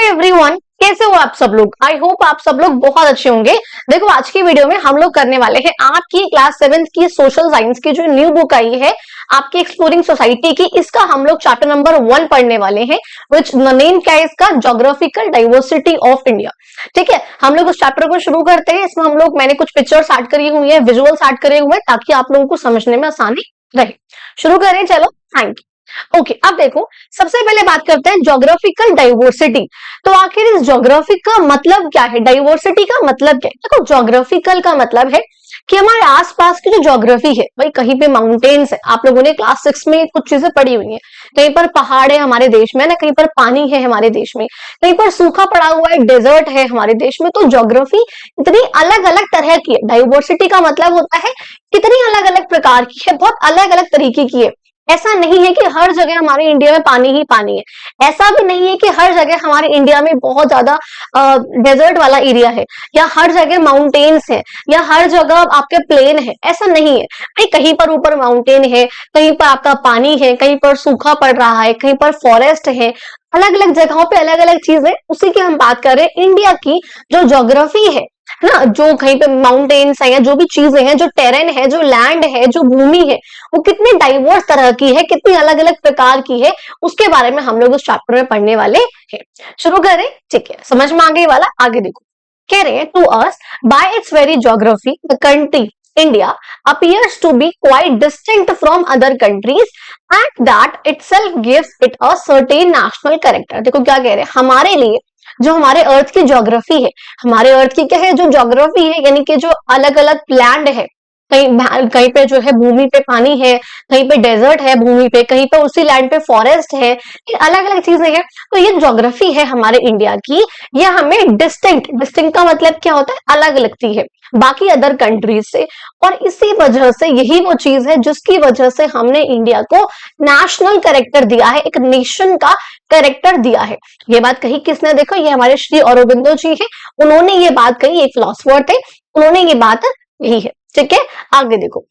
Everyone, कैसे हो आप सब लोग। आई होप आप सब लोग बहुत अच्छे होंगे। देखो आज की वीडियो में हम लोग करने वाले हैं आपकी क्लास 7th की सोशल साइंस की जो न्यू बुक आई है आपकी एक्सप्लोरिंग सोसाइटी की, इसका हम लोग चैप्टर नंबर 1 पढ़ने वाले हैं। विच नेम क्या है इसका? Geographical diversity of India. ठीक है, हम लोग उस चैप्टर को शुरू करते हैं। इसमें हम लोग मैंने कुछ पिक्चर्स ऐड करी हुई है, विजुअल्स ऐड करे हुए हैं ताकि आप लोगों को समझने में आसानी रहे। शुरू करें, चलो। Thank you. ओके, अब देखो सबसे पहले बात करते हैं ज्योग्राफिकल डाइवर्सिटी। तो आखिर इस ज्योग्राफी का मतलब क्या है, डाइवर्सिटी का मतलब क्या है? देखो ज्योग्राफिकल का मतलब है कि हमारे आसपास की जो ज्योग्राफी है, भाई कहीं पे माउंटेन्स है, आप लोगों ने क्लास 6 में कुछ चीजें पढ़ी हुई है, कहीं पर पहाड़ है हमारे देश में ना, कहीं पर पानी है हमारे देश में, कहीं पर सूखा पड़ा हुआ है, डेजर्ट है हमारे देश में। तो ज्योग्राफी इतनी अलग अलग तरह की है। डाइवर्सिटी का मतलब होता है कितनी अलग अलग प्रकार की है, बहुत अलग अलग तरीके की है। ऐसा नहीं है कि हर जगह हमारे इंडिया में पानी ही पानी है, ऐसा भी नहीं है कि हर जगह हमारे इंडिया में बहुत ज्यादा डेजर्ट वाला एरिया है, या हर जगह माउंटेन्स है, या हर जगह आपके प्लेन है, ऐसा नहीं है। भाई कहीं पर ऊपर माउंटेन है, कहीं पर आपका पानी है, कहीं पर सूखा पड़ रहा है, कहीं पर फॉरेस्ट है, अलग अलग जगहों पे अलग अलग चीज है। उसी की हम बात कर रहे हैं। इंडिया की जो ज्योग्राफी है ना, जो कहीं पे माउंटेन्स है या जो भी चीजें हैं, जो टेरेन है, जो लैंड है, जो भूमि है, वो कितनी डाइवर्स तरह की है, कितनी अलग अलग प्रकार की है, उसके बारे में हम लोग उस चैप्टर में पढ़ने वाले हैं। शुरू करें, ठीक है, समझ में आ गई वाला। आगे देखो, कह रहे हैं to us by its very geography the country India appears to be quite distinct from other countries and that itself gives it a certain national character। देखो क्या कह रहे हैं, हमारे लिए जो हमारे अर्थ की ज्योग्राफी है, हमारे अर्थ की क्या है, जो ज्योग्राफी है, यानी कि जो अलग अलग लैंड है, कहीं कहीं पे जो है भूमि पे पानी है, कहीं पे डेजर्ट है भूमि पे, कहीं पे उसी लैंड पे फॉरेस्ट है, ये अलग अलग चीजें हैं। तो ये ज्योग्राफी है हमारे इंडिया की, ये हमें डिस्टिंक्ट, डिस्टिंक्ट का मतलब क्या होता है, अलग लगती है बाकी अदर कंट्रीज से। और इसी वजह से यही वो चीज है जिसकी वजह से हमने इंडिया को नेशनल कैरेक्टर दिया है, एक नेशन का कैरेक्टर दिया है। ये बात कही किसने? देखो ये हमारे श्री अरबिंदो जी हैं, उन्होंने ये बात कही, एक फिलोसफर थे, उन्होंने ये बात यही है। ठीक है, आगे देखो।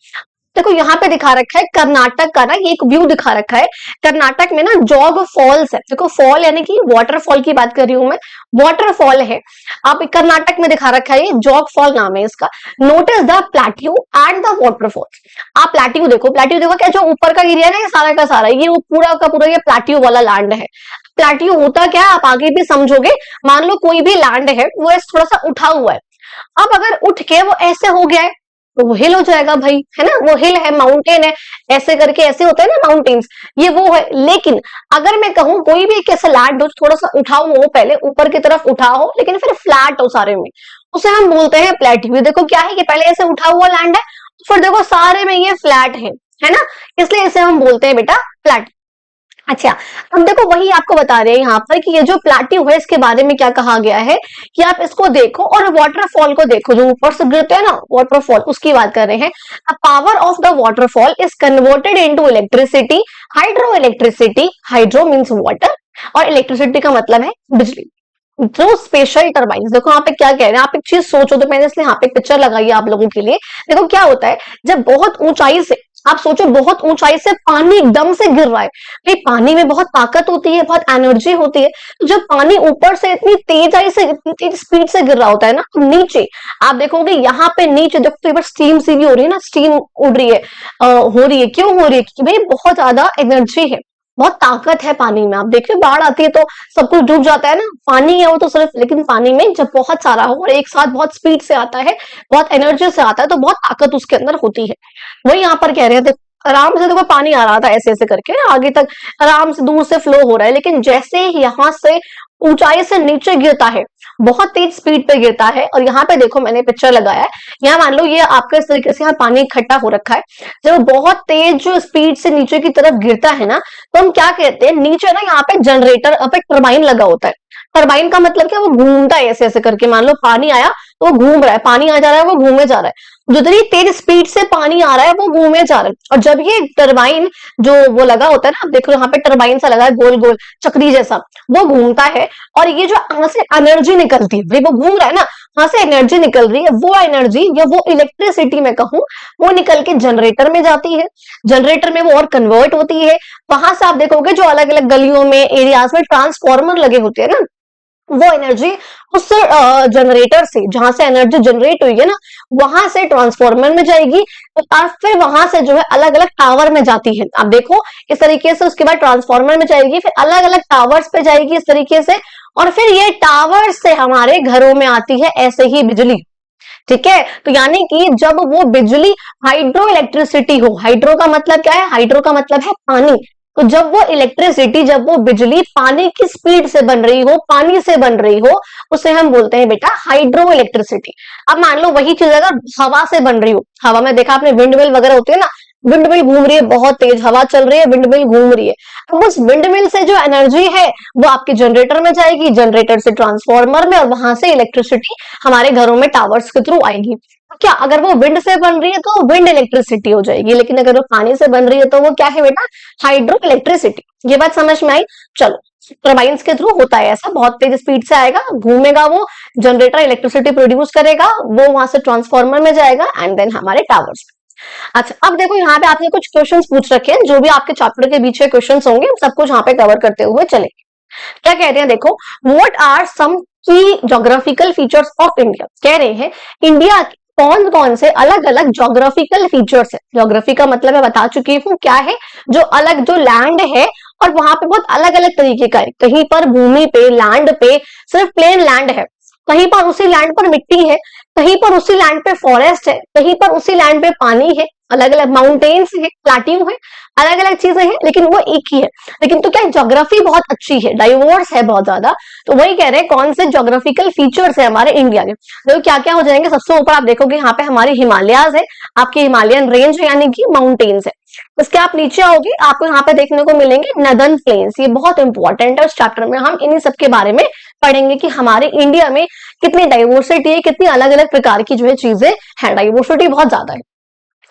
देखो यहाँ पे दिखा रखा है कर्नाटक का ना, ये एक व्यू दिखा रखा है। कर्नाटक में ना जॉग फॉल्स है। देखो फॉल यानी कि वाटरफॉल की बात कर रही हूं मैं, वाटरफॉल है। आप कर्नाटक में दिखा रखा है, ये जॉग फॉल नाम है इसका। Notice the plateau and the waterfall. आप प्लेट्यू देखो, प्लेट्यू देखो क्या, जो ऊपर का एरिया है ना, ये सारा का सारा, ये वो पूरा का पूरा ये प्लेट्यू वाला लैंड है। प्लेट्यू होता क्या, आप आगे भी समझोगे। मान लो कोई भी लैंड है, वो थोड़ा सा उठा हुआ है, अब अगर उठ के वो ऐसे हो गया है तो वो हिल हो जाएगा भाई, है ना, वो हिल है, माउंटेन है, ऐसे करके ऐसे होता है ना माउंटेन्स, ये वो है। लेकिन अगर मैं कहूं कोई भी एक ऐसा लैंड हो थोड़ा सा उठाओ, हो पहले ऊपर की तरफ उठा हो लेकिन फिर फ्लैट हो सारे में, उसे हम बोलते हैं प्लेट्यू। देखो क्या है कि पहले ऐसे उठा हुआ लैंड है, फिर देखो सारे में ये फ्लैट है ना, इसलिए इसे हम बोलते हैं बेटा प्लेट। अच्छा, अब देखो वही आपको बता रहे हैं यहाँ पर कि ये जो प्लेट्यू है इसके बारे में क्या कहा गया है कि आप इसको देखो और वाटरफॉल को देखो, जो ऊपर से गिरते हैं ना वाटरफॉल, उसकी बात कर रहे हैं। The power of the waterfall is converted into electricity, hydro electricity, hydro means water, और इलेक्ट्रिसिटी का मतलब है बिजली। जो स्पेशल टर्बाइन, देखो यहाँ पे क्या कह रहे हैं, आप एक चीज सोचो, तो मैंने इसलिए यहाँ पे पिक्चर लगाई है आप लोगों के लिए। देखो क्या होता है जब बहुत ऊंचाई से, आप सोचो बहुत ऊंचाई से पानी एकदम से गिर रहा है, भाई पानी में बहुत ताकत होती है, बहुत एनर्जी होती है। तो जब पानी ऊपर से इतनी तेजाई से, इतनी तेज स्पीड से गिर रहा होता है ना, तो नीचे आप देखोगे यहाँ पे नीचे देखो तो स्टीम सी भी हो रही है ना, स्टीम उड़ रही है, हो रही है, क्यों हो रही है? क्योंकि भाई बहुत ज्यादा एनर्जी है, बहुत ताकत है पानी में। आप देखिए बाढ़ आती है तो सब कुछ डूब जाता है ना, पानी है वो तो सिर्फ, लेकिन पानी में जब बहुत सारा हो और एक साथ बहुत स्पीड से आता है, बहुत एनर्जी से आता है, तो बहुत ताकत उसके अंदर होती है। वही यहाँ पर कह रहे हैं, आराम से देखो पानी आ रहा था ऐसे ऐसे करके आगे तक, आराम से दूर से फ्लो हो रहा है, लेकिन जैसे यहाँ से ऊंचाई से नीचे गिरता है, बहुत तेज स्पीड पे गिरता है। और यहाँ पे देखो मैंने पिक्चर लगाया है, यहाँ मान लो ये आपके इस तरीके से यहाँ पानी इकट्ठा हो रखा है, जब बहुत तेज जो स्पीड से नीचे की तरफ गिरता है ना, तो हम क्या कहते हैं, नीचे ना यहाँ पे जनरेटर, अब एक टरबाइन लगा होता है। टरबाइन का मतलब क्या, वो घूमता है ऐसे ऐसे करके, मान लो पानी आया तो वो घूम रहा है, पानी आ जा रहा है वो घूमे जा रहा है, जितनी तेज स्पीड से पानी आ रहा है वो घूमे जा रहा है। और जब ये टरबाइन जो वो लगा होता है ना, आप देखो यहाँ पे टरबाइन सा लगा है, गोल गोल चक्री जैसा, वो घूमता है, और ये जो वहां से एनर्जी निकलती है, भाई वो घूम रहा है ना, वहां से एनर्जी निकल रही है, वो एनर्जी या वो इलेक्ट्रिसिटी मैं कहूँ, वो निकल के जनरेटर में जाती है, जनरेटर में वो और कन्वर्ट होती है। वहां से आप देखोगे जो अलग अलग गलियों में, एरियाज में ट्रांसफॉर्मर लगे होते हैं ना, वो एनर्जी उस जनरेटर से, जहां से एनर्जी जनरेट हुई है ना, वहां से ट्रांसफार्मर में जाएगी और फिर वहां से जो है अलग अलग टावर में जाती है। आप देखो इस तरीके से, उसके बाद ट्रांसफार्मर में जाएगी, फिर अलग अलग टावर्स पे जाएगी इस तरीके से, और फिर ये टावर से हमारे घरों में आती है ऐसे ही बिजली। ठीक है, तो यानी कि जब वो बिजली हाइड्रो इलेक्ट्रिसिटी हो, हाइड्रो का मतलब क्या है, हाइड्रो का मतलब है पानी, तो जब वो इलेक्ट्रिसिटी, जब वो बिजली पानी की स्पीड से बन रही हो, पानी से बन रही हो, उसे हम बोलते हैं बेटा हाइड्रो इलेक्ट्रिसिटी। अब मान लो वही चीज अगर हवा से बन रही हो, हवा में देखा आपने विंड मिल वगैरह होती है ना, विंड मिल घूम रही है, बहुत तेज हवा चल रही है, विंड मिल घूम रही है, तो उस विंड मिल से जो एनर्जी है वो आपके जनरेटर में जाएगी, जनरेटर से ट्रांसफार्मर में, और वहां से इलेक्ट्रिसिटी हमारे घरों में टावर्स के थ्रू आएगी। तो क्या अगर वो विंड से बन रही है तो विंड इलेक्ट्रिसिटी हो जाएगी, लेकिन अगर वो पानी से बन रही है तो वो क्या है बेटा, हाइड्रो इलेक्ट्रिसिटी। ये बात समझ में आई? चलो, टर्बाइंस के थ्रू होता है ऐसा, बहुत तेज स्पीड से आएगा, घूमेगा, वो जनरेटर इलेक्ट्रिसिटी प्रोड्यूस करेगा, वो वहां से ट्रांसफार्मर में जाएगा एंड देन हमारे टावर्स। अच्छा, अब देखो यहाँ पे आपने कुछ क्वेश्चंस पूछ रखे हैं, जो भी आपके चैप्टर के बीच में क्वेश्चंस होंगे हम सब कुछ यहाँ पे कवर करते हुए चलेंगे। क्या कहते हैं देखो, व्हाट आर सम की ज्योग्राफिकल फीचर्स ऑफ इंडिया। कह रहे हैं इंडिया कौन कौन से अलग अलग ज्योग्राफिकल फीचर्स है। ज्योग्राफी का मतलब मैं बता चुकी हूँ क्या है, जो अलग जो लैंड है, और वहां पे बहुत अलग अलग तरीके का है, कहीं पर भूमि पे, लैंड पे सिर्फ प्लेन लैंड है, कहीं पर उसी लैंड पर मिट्टी है, कहीं पर उसी लैंड पे फॉरेस्ट है, कहीं पर उसी लैंड पे पानी है, अलग अलग माउंटेन्स है, प्लाट्यू है, अलग अलग चीजें हैं, लेकिन वो एक ही है। लेकिन तो क्या ज्योग्राफी बहुत अच्छी है, डाइवर्स है बहुत ज्यादा, तो वही कह रहे हैं कौन से ज्योग्राफिकल फीचर्स है हमारे इंडिया के। तो क्या क्या हो जाएंगे, सबसे ऊपर आप देखोगे यहाँ पे हमारी हिमालयाज है, आपकी हिमालयन रेंज है यानी कि माउंटेन्स है। उसके आप नीचे आओगे, आपको यहाँ पे देखने को मिलेंगे नदर्न प्लेन्स, ये बहुत इंपॉर्टेंट है, उस चैप्टर में हम इन्हीं सब के बारे में पढ़ेंगे कि हमारे इंडिया में कितनी डाइवर्सिटी है, कितनी अलग अलग प्रकार की जो है चीजें है, डाइवर्सिटी बहुत ज्यादा है।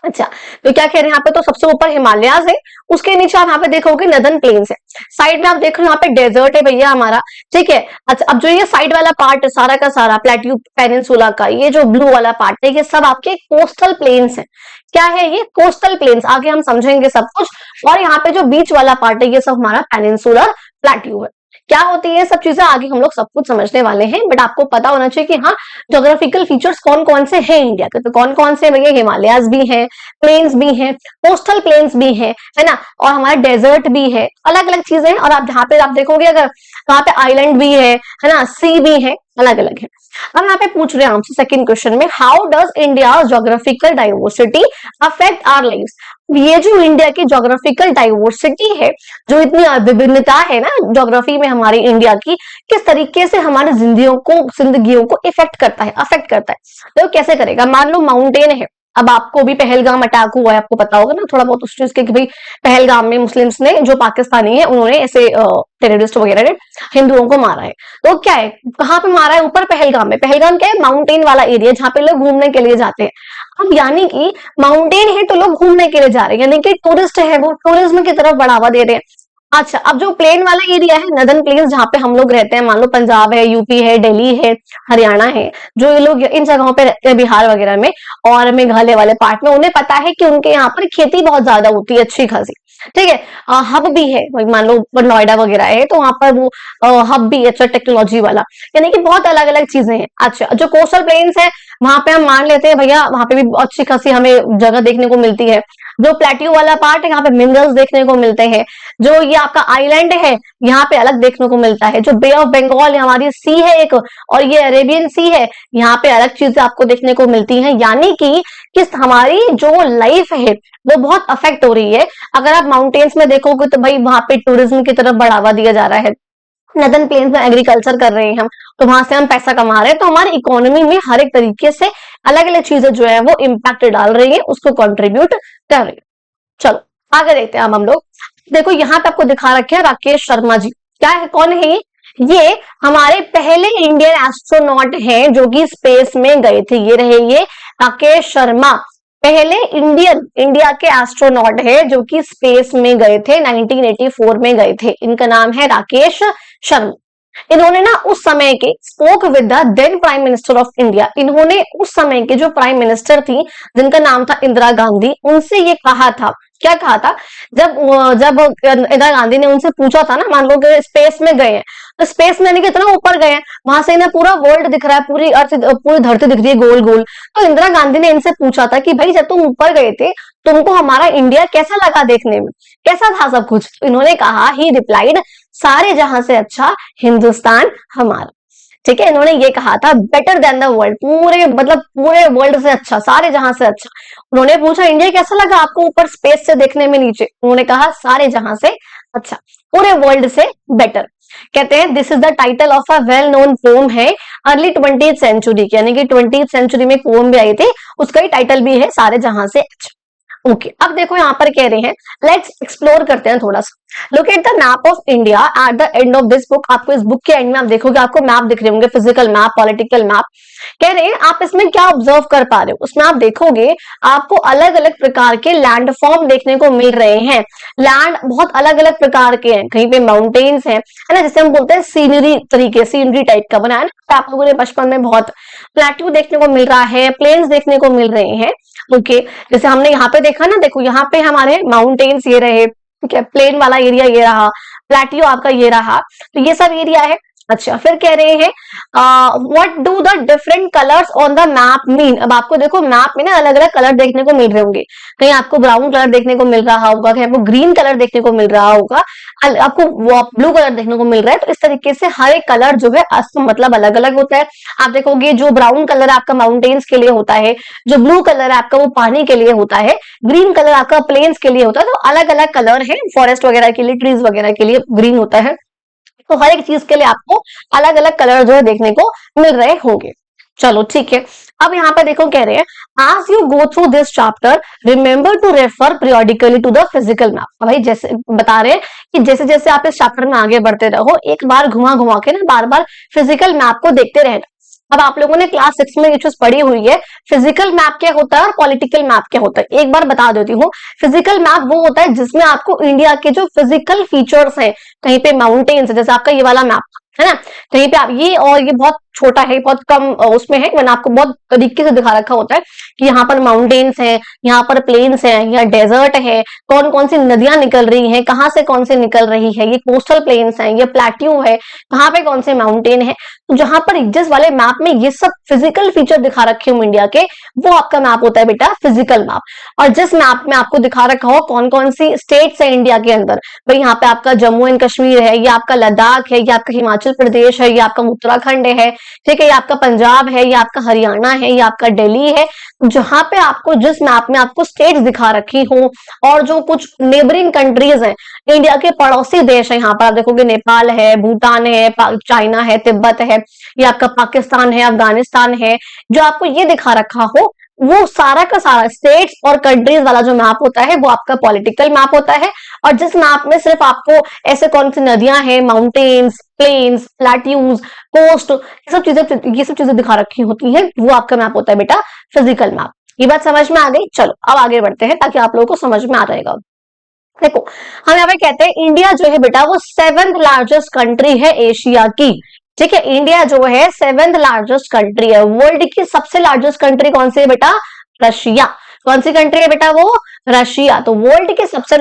अच्छा, तो क्या कह रहे हैं यहाँ पे, तो सबसे ऊपर हिमालयाज है, उसके नीचे आप यहाँ पे देखोगे नदर्न प्लेन्स है, साइड में आप देख रहे हो यहाँ पे डेजर्ट है भैया हमारा। ठीक है, अच्छा, अब जो ये साइड वाला पार्ट है सारा का सारा प्लेट्यू पेनिनसुला का, ये जो ब्लू वाला पार्ट है, ये सब आपके कोस्टल प्लेन्स है। क्या है ये, कोस्टल प्लेन्स, आगे हम समझेंगे सब कुछ। और यहाँ पे जो बीच वाला पार्ट है, ये सब हमारा पेनिनसुलर प्लेट्यू है। क्या होती है सब चीजें आगे हम लोग सब कुछ समझने वाले हैं, बट आपको पता होना चाहिए कि हाँ, ज्योग्राफिकल फीचर्स कौन कौन से हैं इंडिया के, तो कौन कौन से भैया, हिमालयाज भी हैं, प्लेन्स भी हैं, कोस्टल प्लेन्स भी हैं, है ना, और हमारा डेजर्ट भी है, अलग अलग चीजें हैं। और आप जहाँ पे आप देखोगे अगर वहां पे आइलैंड भी है ना, सी भी है, अलग अलग है। अब यहाँ पे पूछ रहे हैं हमसे सेकंड क्वेश्चन में, how does India geographical diversity affect our lives. ये जो इंडिया की ज्योग्राफिकल डाइवर्सिटी है, जो इतनी विभिन्नता है ना ज्योग्राफी में हमारी इंडिया की, किस तरीके से हमारी जिंदगियों को इफेक्ट करता है, अफेक्ट करता है। तो कैसे करेगा, मान लो माउंटेन है, अब आपको भी पहलगाम अटैक हुआ है, आपको पता होगा ना थोड़ा बहुत उस चीज के, कि भाई पहलगाम में मुस्लिम्स ने, जो पाकिस्तानी है, उन्होंने ऐसे टेररिस्ट वगैरह ने हिंदुओं को मारा है। तो क्या है, कहाँ पे मारा है, ऊपर पहलगाम में। पहलगाम क्या है, माउंटेन वाला एरिया जहाँ पे लोग घूमने के लिए जाते हैं। अब यानी कि माउंटेन है तो लोग घूमने के लिए जा रहे हैं, यानी कि टूरिस्ट है वो टूरिज्म की तरफ बढ़ावा दे रहे हैं। अच्छा, अब जो प्लेन वाला एरिया है, नदर्न प्लेन्स जहाँ पे हम लोग रहते हैं, मान लो पंजाब है, यूपी है, दिल्ली है, हरियाणा है, जो ये लोग इन जगहों पे रहते हैं, बिहार वगैरह में और मेघालय वाले पार्ट में, उन्हें पता है कि उनके यहाँ पर खेती बहुत ज्यादा होती है, अच्छी खासी। ठीक है, हब भी है, मान लो नोएडा वगैरह है तो वहां पर वो हब भी है, अच्छा टेक्नोलॉजी वाला, यानी कि बहुत अलग अलग चीजें हैं। अच्छा, जो कोस्टल प्लेन्स है वहां पे हम मान लेते हैं भैया, वहां पे भी अच्छी खासी हमें जगह देखने को मिलती है। जो प्लेट्यू वाला पार्ट है, यहाँ पे मिनरल्स देखने को मिलते हैं। जो ये आपका आइलैंड है, यहाँ पे अलग देखने को मिलता है। जो बे ऑफ बंगाल हमारी सी है एक, और ये अरेबियन सी है, यहाँ पे अलग चीजें आपको देखने को मिलती हैं। यानी कि किस हमारी जो लाइफ है वो बहुत अफेक्ट हो रही है। अगर आप माउंटेन्स में देखोगे तो भाई वहां पे टूरिज्म की तरफ बढ़ावा दिया जा रहा है, नदर्न प्लेन्स में एग्रीकल्चर कर रहे हैं हम, तो वहां से हम पैसा कमा रहे हैं, तो हमारी इकोनॉमी में हर एक तरीके से अलग अलग चीजें जो है वो इम्पैक्ट डाल रही है, उसको कंट्रीब्यूट कर रही है। चलो आगे देखते हैं हम लोग। देखो यहाँ पे आपको दिखा रखे हैं राकेश शर्मा जी, क्या है, कौन है ये हमारे पहले इंडियन एस्ट्रोनॉट हैं जो कि स्पेस में गए थे। ये रहे ये राकेश शर्मा, पहले इंडिया के एस्ट्रोनॉट है जो कि स्पेस में गए थे, 1984 में गए थे। इनका नाम है राकेश शर्मा। इन्होंने ना उस समय के spoke with the then prime minister of India, इन्होंने उस समय के जो प्राइम मिनिस्टर थी जिनका नाम था इंदिरा गांधी, उनसे ये कहा था। क्या कहा था? जब जब इंदिरा गांधी ने उनसे पूछा था ना, मान लो कि स्पेस में गए हैं, तो स्पेस में यानी कि इतना ऊपर गए हैं, वहां से ना पूरा वर्ल्ड दिख रहा है, पूरी अर्थ, पूरी धरती दिख रही है गोल गोल। तो इंदिरा गांधी ने इनसे पूछा था कि भाई जब तुम ऊपर गए थे, तुमको हमारा इंडिया कैसा लगा देखने में, कैसा था सब कुछ? तो इन्होंने कहा, ही रिप्लाइड, सारे जहां से अच्छा हिंदुस्तान हमारा। ठीक है, इन्होंने ये कहा था, बेटर देन द वर्ल्ड, पूरे मतलब पूरे वर्ल्ड से अच्छा, सारे जहां से अच्छा। उन्होंने पूछा इंडिया कैसा लगा आपको ऊपर स्पेस से देखने में नीचे, उन्होंने कहा सारे जहां से अच्छा, पूरे वर्ल्ड से बेटर। कहते हैं this is the title of a well known poem है अर्ली 20th सेंचुरी, यानी कि 20th सेंचुरी में पोम भी आई थी, उसका ही टाइटल भी है सारे जहां से अच्छा। ओके, अब देखो यहाँ पर कह रहे हैं, लेट्स एक्सप्लोर करते हैं थोड़ा सा। Look at the map of India at the end of this book. आपको इस बुक के एंड में आप देखोगे, आपको मैप दिख रहे होंगे, फिजिकल मैप, पॉलिटिकल मैप। कह रहे हैं आप इसमें क्या ऑब्जर्व कर पा रहे हो, उसमें आप देखोगे आपको अलग अलग प्रकार के लैंड फॉर्म देखने को मिल रहे हैं। लैंड बहुत अलग अलग प्रकार के हैं, कहीं पे माउंटेन्स हैं, है ना, जिसे हम बोलते हैं सीनरी तरीके, सीनरी टाइप का बना है ना, आप लोगों ने बचपन में बहुत। प्लेट्यू देखने को मिल रहा है, प्लेन्स देखने को मिल रहे हैं। ओके, जैसे हमने यहाँ पे देखा ना, देखो यहाँ पे हमारे माउंटेन्स ये रहे, ठीक है, प्लेन वाला एरिया ये रहा, प्लेटियो आपका ये रहा, तो ये सब एरिया है। अच्छा, फिर कह रहे हैं what do the different colours on the map mean. अब आपको देखो मैप में ना अलग अलग कलर देखने को मिल रहे होंगे, कहीं आपको ब्राउन कलर देखने को मिल रहा होगा, कहीं आपको ग्रीन कलर देखने को मिल रहा होगा, आपको ब्लू कलर देखने को मिल रहा है। तो इस तरीके से हर एक कलर जो है मतलब अलग अलग होता है। आप देखोगे जो ब्राउन कलर आपका माउंटेन्स के लिए होता है, जो ब्लू कलर आपका वो पानी के लिए होता है, ग्रीन कलर आपका प्लेन्स के लिए होता है। तो अलग अलग कलर है, फॉरेस्ट वगैरह के लिए, ट्रीज वगैरह के लिए ग्रीन होता है। तो हर एक चीज के लिए आपको अलग अलग कलर जो है देखने को मिल रहे होंगे। चलो ठीक है, अब यहाँ पे देखो कह रहे हैं, as you go through this chapter remember to refer periodically to the physical map। भाई जैसे बता रहे हैं कि जैसे जैसे आप इस चैप्टर में आगे बढ़ते रहो, एक बार घुमा घुमा के ना बार बार फिजिकल मैप को देखते रहना। अब आप लोगों ने क्लास 6 में ये चीज पढ़ी हुई है, फिजिकल मैप क्या होता है और पॉलिटिकल मैप क्या होता है। एक बार बता देती हूँ, फिजिकल मैप वो होता है जिसमें आपको इंडिया के जो फिजिकल फीचर्स हैं, कहीं पे माउंटेन्स है, जैसे आपका ये वाला मैप है ना, कहीं पे आप ये, और ये बहुत छोटा है, बहुत कम उसमें है, मैंने आपको बहुत तरीके से दिखा रखा होता है कि यहाँ पर माउंटेन्स हैं, यहाँ पर प्लेन्स हैं, यहाँ डेजर्ट है, कौन कौन सी नदियां निकल रही हैं, कहाँ से कौन से निकल रही है, ये कोस्टल प्लेन्स हैं, ये प्लेट्यू है, कहाँ पे कौन से माउंटेन है। तो जहां पर जिस वाले मैप में ये सब फिजिकल फीचर दिखा रखे हो इंडिया के, वो आपका मैप होता है बेटा फिजिकल मैप। और जिस मैप में आपको दिखा रखा हो कौन कौन सी स्टेट्स है इंडिया के अंदर, भाई यहाँ पे आपका जम्मू एंड कश्मीर है, ये आपका लद्दाख है, ये आपका हिमाचल प्रदेश है, ये आपका उत्तराखंड है, ठीक है, ये आपका पंजाब है, ये आपका हरियाणा है, ये आपका दिल्ली है। जहां पे आपको जिस मैप में आपको स्टेट्स दिखा रखी हो, और जो कुछ नेबरिंग कंट्रीज हैं, इंडिया के पड़ोसी देश है, यहाँ पर आप देखोगे नेपाल है, भूटान है, चाइना है, तिब्बत है, ये आपका पाकिस्तान है, अफगानिस्तान है, जो आपको ये दिखा रखा हो, वो सारा का सारा स्टेट्स और कंट्रीज वाला जो मैप होता है वो आपका पॉलिटिकल मैप होता है। और जिस मैप में सिर्फ आपको ऐसे कौन सी नदियां हैं, माउंटेन्स, प्लेन्स, प्लेट्यूज, कोस्ट, ये सब चीजें दिखा रखी होती है, वो आपका मैप होता है बेटा फिजिकल मैप। ये बात समझ में आ गई? चलो अब आगे बढ़ते हैं ताकि आप लोगों को समझ में आ जाएगा। देखो हम यहाँ पे कहते हैं इंडिया जो है बेटा वो 7th लार्जेस्ट कंट्री है एशिया की। ठीक है, इंडिया जो है 7th लार्जेस्ट कंट्री है। वर्ल्ड की सबसे लार्जेस्ट कंट्री कौन सी है बेटा? रशिया। कौन सी कंट्री है बेटा? वो रशिया। तो वर्ल्ड की सबसे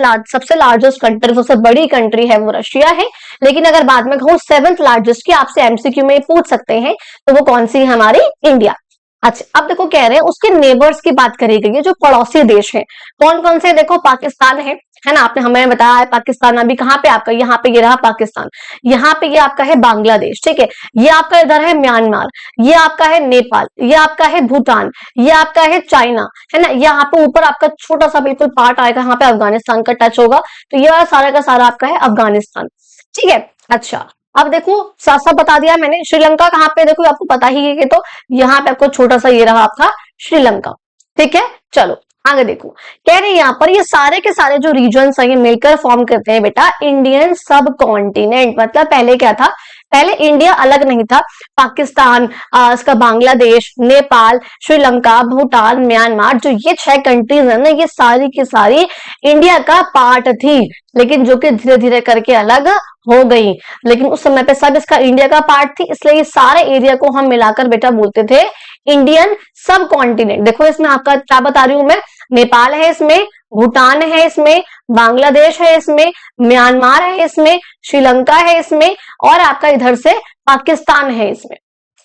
लार्जेस्ट कंट्री, सबसे बड़ी कंट्री है वो रशिया है। लेकिन अगर बाद में कहूँ 7th लार्जेस्ट की, आपसे एमसीक्यू में पूछ सकते हैं, तो वो कौन सी है? हमारी इंडिया। अच्छा, अब देखो कह रहे हैं उसके नेबर्स की बात करी गई है, जो पड़ोसी देश है कौन कौन से। देखो पाकिस्तान है ना, आपने हमें बताया है पाकिस्तान। अभी कहाँ पे आपका, यहाँ पे ये रहा पाकिस्तान, यहाँ पे ये आपका है बांग्लादेश, ठीक है, ये आपका इधर है म्यांमार, ये आपका है नेपाल, ये आपका है भूटान, ये आपका है चाइना, है ना, यहाँ पे ऊपर आपका छोटा सा बिल्कुल पार्ट आएगा, यहाँ पे अफगानिस्तान का टच होगा, तो ये वाला सारा का सारा आपका है अफगानिस्तान। ठीक है, अच्छा अब देखो साथ साथ बता दिया मैंने, श्रीलंका कहाँ पे, देखो आपको पता ही है कि, तो यहाँ पे आपको छोटा सा ये रहा आपका श्रीलंका। ठीक है, चलो आगे देखो, कह रहे हैं यहाँ पर ये सारे के सारे जो रीजन्स हैं ये मिलकर फॉर्म करते हैं बेटा इंडियन सब कॉन्टिनेंट। मतलब पहले क्या था, पहले इंडिया अलग नहीं था, पाकिस्तान, इसका बांग्लादेश, नेपाल, श्रीलंका, भूटान, म्यांमार, जो ये 6 कंट्रीज है ना, ये सारी की सारी इंडिया का पार्ट थी, लेकिन जो कि धीरे धीरे करके अलग हो गई, लेकिन उस समय पे सब इसका इंडिया का पार्ट थी, इसलिए ये सारे एरिया को हम मिलाकर बेटा बोलते थे इंडियन सब कॉन्टिनेंट। देखो इसमें आपका क्या बता रही हूं मैं, नेपाल है इसमें, भूटान है इसमें, बांग्लादेश है इसमें, म्यांमार है इसमें, श्रीलंका है इसमें, और आपका इधर से पाकिस्तान है इसमें,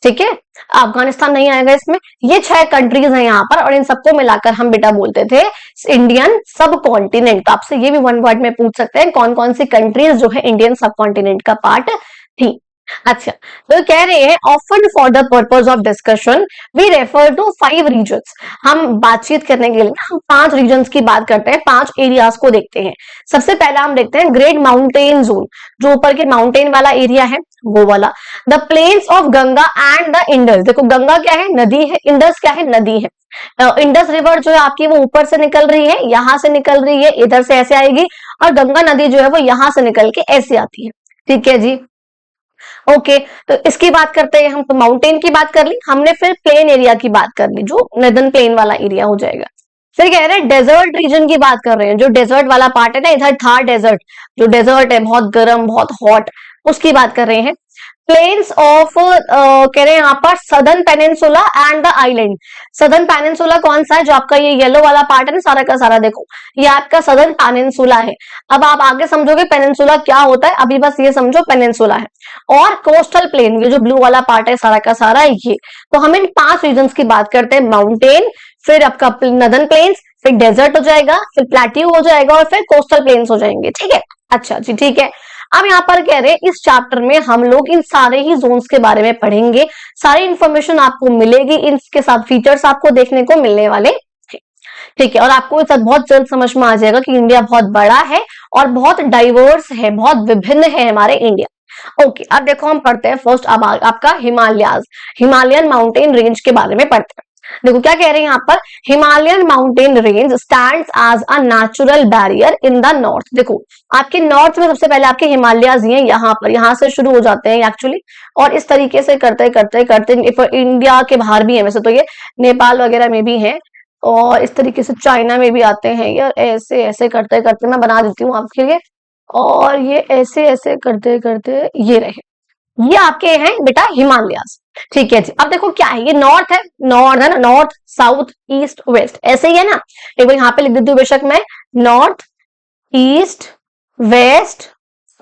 ठीक है, अफगानिस्तान नहीं आएगा इसमें। ये 6 कंट्रीज हैं यहाँ पर, और इन सबको मिलाकर हम बेटा बोलते थे इंडियन सब कॉन्टिनेंट। तो आपसे ये भी वन वर्ड में पूछ सकते हैं कौन कौन सी कंट्रीज जो है इंडियन सब कॉन्टिनेंट का पार्ट थी। अच्छा, तो कह रहे हैं often for the purpose of discussion we refer to 5 regions. हम बातचीत करने के लिए हम 5 रीजन्स की बात करते हैं, 5 एरियाज को देखते हैं। सबसे पहला हम देखते हैं ग्रेट माउंटेन जोन, जो ऊपर के माउंटेन वाला एरिया है वो वाला। The plains of Ganga and the Indus, देखो गंगा क्या है, नदी है, इंडस क्या है, नदी है। इंडस रिवर जो है आपकी वो ऊपर से निकल रही है, यहां से निकल रही है, इधर से ऐसे आएगी, और गंगा नदी जो है वो यहां से निकल के ऐसे आती है, ठीक है जी। ओके, तो इसकी बात करते हैं हम, तो माउंटेन की बात कर ली हमने, फिर प्लेन एरिया की बात कर ली जो नदन प्लेन वाला एरिया हो जाएगा। फिर कह रहे हैं डेजर्ट रीजन की बात कर रहे हैं, जो डेजर्ट वाला पार्ट है ना, इधर थार डेजर्ट, जो डेजर्ट है बहुत गर्म बहुत हॉट, उसकी बात कर रहे हैं। प्लेन्स ऑफ कह रहे हैं यहाँ पर southern peninsula and the island. Southern peninsula कौन सा है, जो आपका ये येलो वाला पार्ट है ना सारा का सारा, देखो ये आपका सदर्न पेनिनसुला है। अब आप आगे समझोगे पेनिनसुला क्या होता है, अभी बस ये समझो पेनिनसुला है। और कोस्टल प्लेन, ये जो ब्लू वाला पार्ट है सारा का सारा ये। तो हम इन 5 रीजन्स की बात करते हैं, माउंटेन, फिर आपका नदर्न प्लेन्स, फिर डेजर्ट हो जाएगा, फिर प्लेट्यू हो जाएगा, और फिर कोस्टल प्लेन्स हो जाएंगे, ठीक है। अच्छा जी, ठीक है। अब यहाँ पर कह रहे हैं इस चैप्टर में हम लोग इन सारे ही जोन्स के बारे में पढ़ेंगे, सारी इंफॉर्मेशन आपको मिलेगी, इनके साथ फीचर्स आपको देखने को मिलने वाले, ठीक है। और आपको इस बहुत जल्द समझ में आ जाएगा कि इंडिया बहुत बड़ा है और बहुत डाइवर्स है, बहुत विभिन्न है हमारे इंडिया। ओके, अब देखो हम पढ़ते हैं फर्स्ट अब आपका हिमालयाज, हिमालयन माउंटेन रेंज के बारे में पढ़ते हैं। देखो क्या कह रहे हैं यहाँ पर, Himalayan mountain range stands as a natural barrier in the north. देखो आपके नॉर्थ में सबसे पहले आपके हिमालयाज हैं, यहाँ पर, यहाँ से शुरू हो जाते हैं एक्चुअली, और इस तरीके से करते करते करते इंडिया के बाहर भी है वैसे तो, ये नेपाल वगैरह में भी है, और इस तरीके से चाइना में भी आते हैं यार, ऐसे ऐसे करते करते मैं बना देती हूँ आपके लिए, और ये ऐसे ऐसे करते करते ये रहे, ये आपके हैं बेटा हिमालयाज, ठीक है जी। अब देखो क्या है, ये नॉर्थ है, नॉर्थ है ना, नॉर्थ साउथ ईस्ट वेस्ट ऐसे ही है ना। एक बार यहाँ पे लिख देती हूँ बेशक मैं, नॉर्थ ईस्ट वेस्ट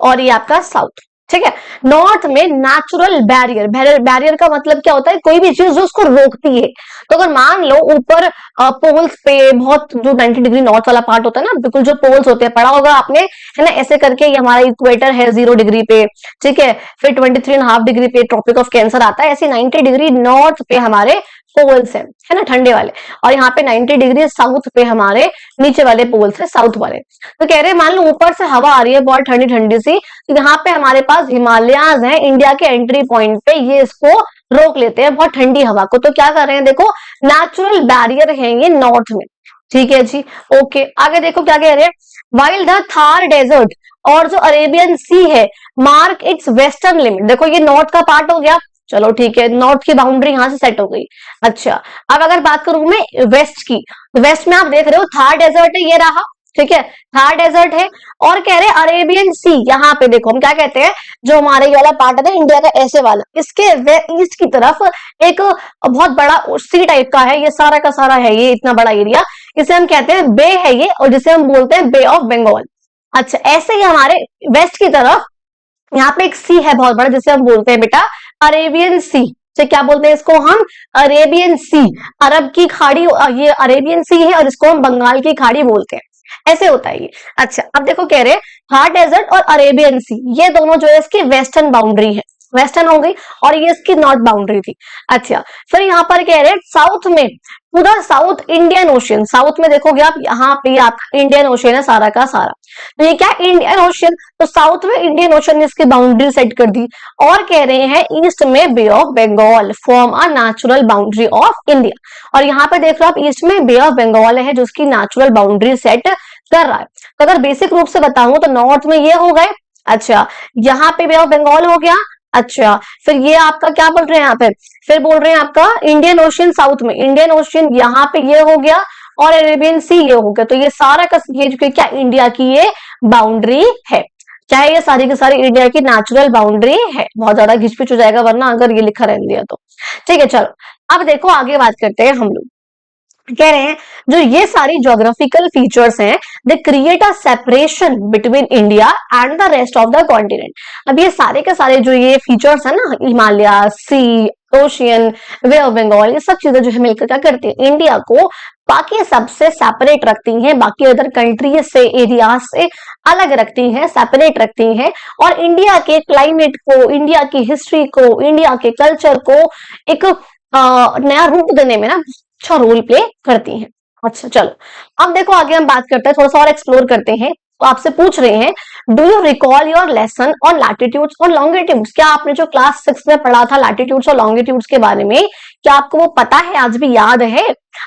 और ये आपका साउथ, ठीक है। नॉर्थ में नेचुरल बैरियर, बैरियर का मतलब क्या होता है, कोई भी चीज जो उसको रोकती है। तो अगर मान लो ऊपर पोल्स पे बहुत, जो 90 डिग्री नॉर्थ वाला पार्ट होता है ना, बिल्कुल जो पोल्स होते हैं, पढ़ा होगा आपने, है ना, ऐसे करके ये हमारा इक्वेटर है 0 डिग्री पे, ठीक है, फिर 23.5 डिग्री पे ट्रॉपिक ऑफ कैंसर आता है, ऐसे 90 डिग्री नॉर्थ पे हमारे पोल्स है ना, ठंडे वाले, और यहाँ पे 90 डिग्री साउथ पे हमारे नीचे वाले पोल्स है, साउथ वाले। तो कह रहे हैं मान लो ऊपर से हवा आ रही है बहुत ठंडी ठंडी सी, तो यहाँ पे हमारे पास हिमालयाज हैं, इंडिया के एंट्री पॉइंट पे, ये इसको रोक लेते हैं बहुत ठंडी हवा को। तो क्या कर रहे हैं, देखो नेचुरल बैरियर है ये नॉर्थ में, ठीक है जी। ओके, आगे देखो क्या कह रहे हैं, वाइल द थार डेजर्ट और जो अरेबियन सी है मार्क इट्स वेस्टर्न लिमिट। देखो ये नॉर्थ का पार्ट हो गया, चलो ठीक है, नॉर्थ की बाउंड्री यहां से सेट हो गई। अच्छा, अब अगर बात करूं मैं वेस्ट की, तो वेस्ट में आप देख रहे हो थार डेजर्ट है, ये रहा, ठीक है, थार डेजर्ट है, और कह रहे अरेबियन सी, यहाँ पे देखो हम क्या कहते हैं, जो हमारे ये वाला पार्ट है ना इंडिया का ऐसे वाला, इसके ईस्ट की तरफ एक बहुत बड़ा सी टाइप का है, ये सारा का सारा है, ये इतना बड़ा एरिया, इसे हम कहते हैं बे है ये, और जिसे हम बोलते हैं बे ऑफ बंगाल। अच्छा, ऐसे ही हमारे वेस्ट की तरफ यहाँ पे एक सी है बहुत बड़ा, जिसे हम बोलते हैं बेटा अरेबियन सी। तो क्या बोलते हैं इसको हम, अरेबियन सी, अरब की खाड़ी, ये अरेबियन सी है, और इसको हम बंगाल की खाड़ी बोलते हैं, ऐसे होता है ये। अच्छा, अब देखो कह रहे थार डेजर्ट और अरेबियन सी, ये दोनों जो है इसकी वेस्टर्न बाउंड्री है, वेस्टर्न हो गई, और ये इसकी नॉर्थ बाउंड्री थी। अच्छा, फिर यहाँ पर कह रहे साउथ में, पूरा साउथ इंडियन ओशियन, साउथ में देखोगे आप यहाँ पे आपका इंडियन ओशियन है सारा का सारा, तो ये क्या इंडियन ओशियन, तो साउथ में इंडियन ओशियन ने इसकी बाउंड्री सेट कर दी, और कह रहे हैं ईस्ट में bay of Bengal form a natural boundary of India. और यहाँ पे देख रहे हो आप ईस्ट में बे ऑफ बंगाल है जो उसकी नेचुरल बाउंड्री सेट कर रहा है। तो अगर बेसिक रूप से बताऊं तो नॉर्थ में ये हो गए, अच्छा यहाँ पे बे ऑफ बंगाल हो गया, अच्छा फिर ये आपका क्या बोल रहे हैं यहाँ पे, फिर बोल रहे हैं आपका इंडियन ओशियन साउथ में, इंडियन ओशियन यहाँ पे ये हो गया, और अरेबियन सी ये हो गया। तो ये सारा का ये क्या इंडिया की ये बाउंड्री है। चाहे ये सारी की सारी इंडिया की नेचुरल बाउंड्री है। बहुत ज्यादा घिचपिच हो जाएगा वरना अगर ये लिखा रहने दिया तो। ठीक है, चलो अब देखो आगे बात करते हैं हम लोग। कह रहे हैं जो ये सारी ज्योग्राफिकल फीचर्स हैं, they create a separation between India and the rest of the continent. अब ये सारे के सारे जो ये फीचर्स है ना, हिमालय, सी, ओशियन, वे ऑफ बंगाल, ये सब चीजें जो है मिलकर क्या करती है, इंडिया को बाकी सबसे सेपरेट रखती हैं, बाकी अदर कंट्री से, एरिया से अलग रखती हैं, सेपरेट रखती हैं, और इंडिया के क्लाइमेट को, इंडिया की हिस्ट्री को, इंडिया के कल्चर को एक नया रूप देने में ना अच्छा रोल प्ले करती हैं। अच्छा चलो अब देखो आगे हम बात करते हैं, थोड़ा सा और एक्सप्लोर करते हैं। तो आपसे पूछ रहे हैं, do you recall your lesson on latitudes और लॉन्गिट्यूड्स? क्या आपने जो क्लास 6 में पढ़ा था लैटिट्यूड्स और लॉन्गिट्यूड्स के बारे में, क्या आपको वो पता है, आज भी याद है?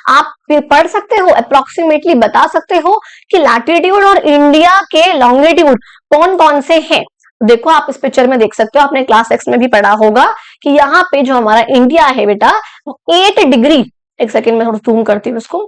आप पढ़ सकते हो, अप्रोक्सीमेटली बता सकते हो कि लैटिट्यूड और इंडिया के लॉन्गिट्यूड कौन कौन से हैं? देखो आप इस पिक्चर में देख सकते हो, आपने क्लास 6 में भी पढ़ा होगा कि यहाँ पे जो हमारा इंडिया है बेटा, 8 डिग्री, एक सेकेंड में थोड़ा जूम करती हूँ उसको,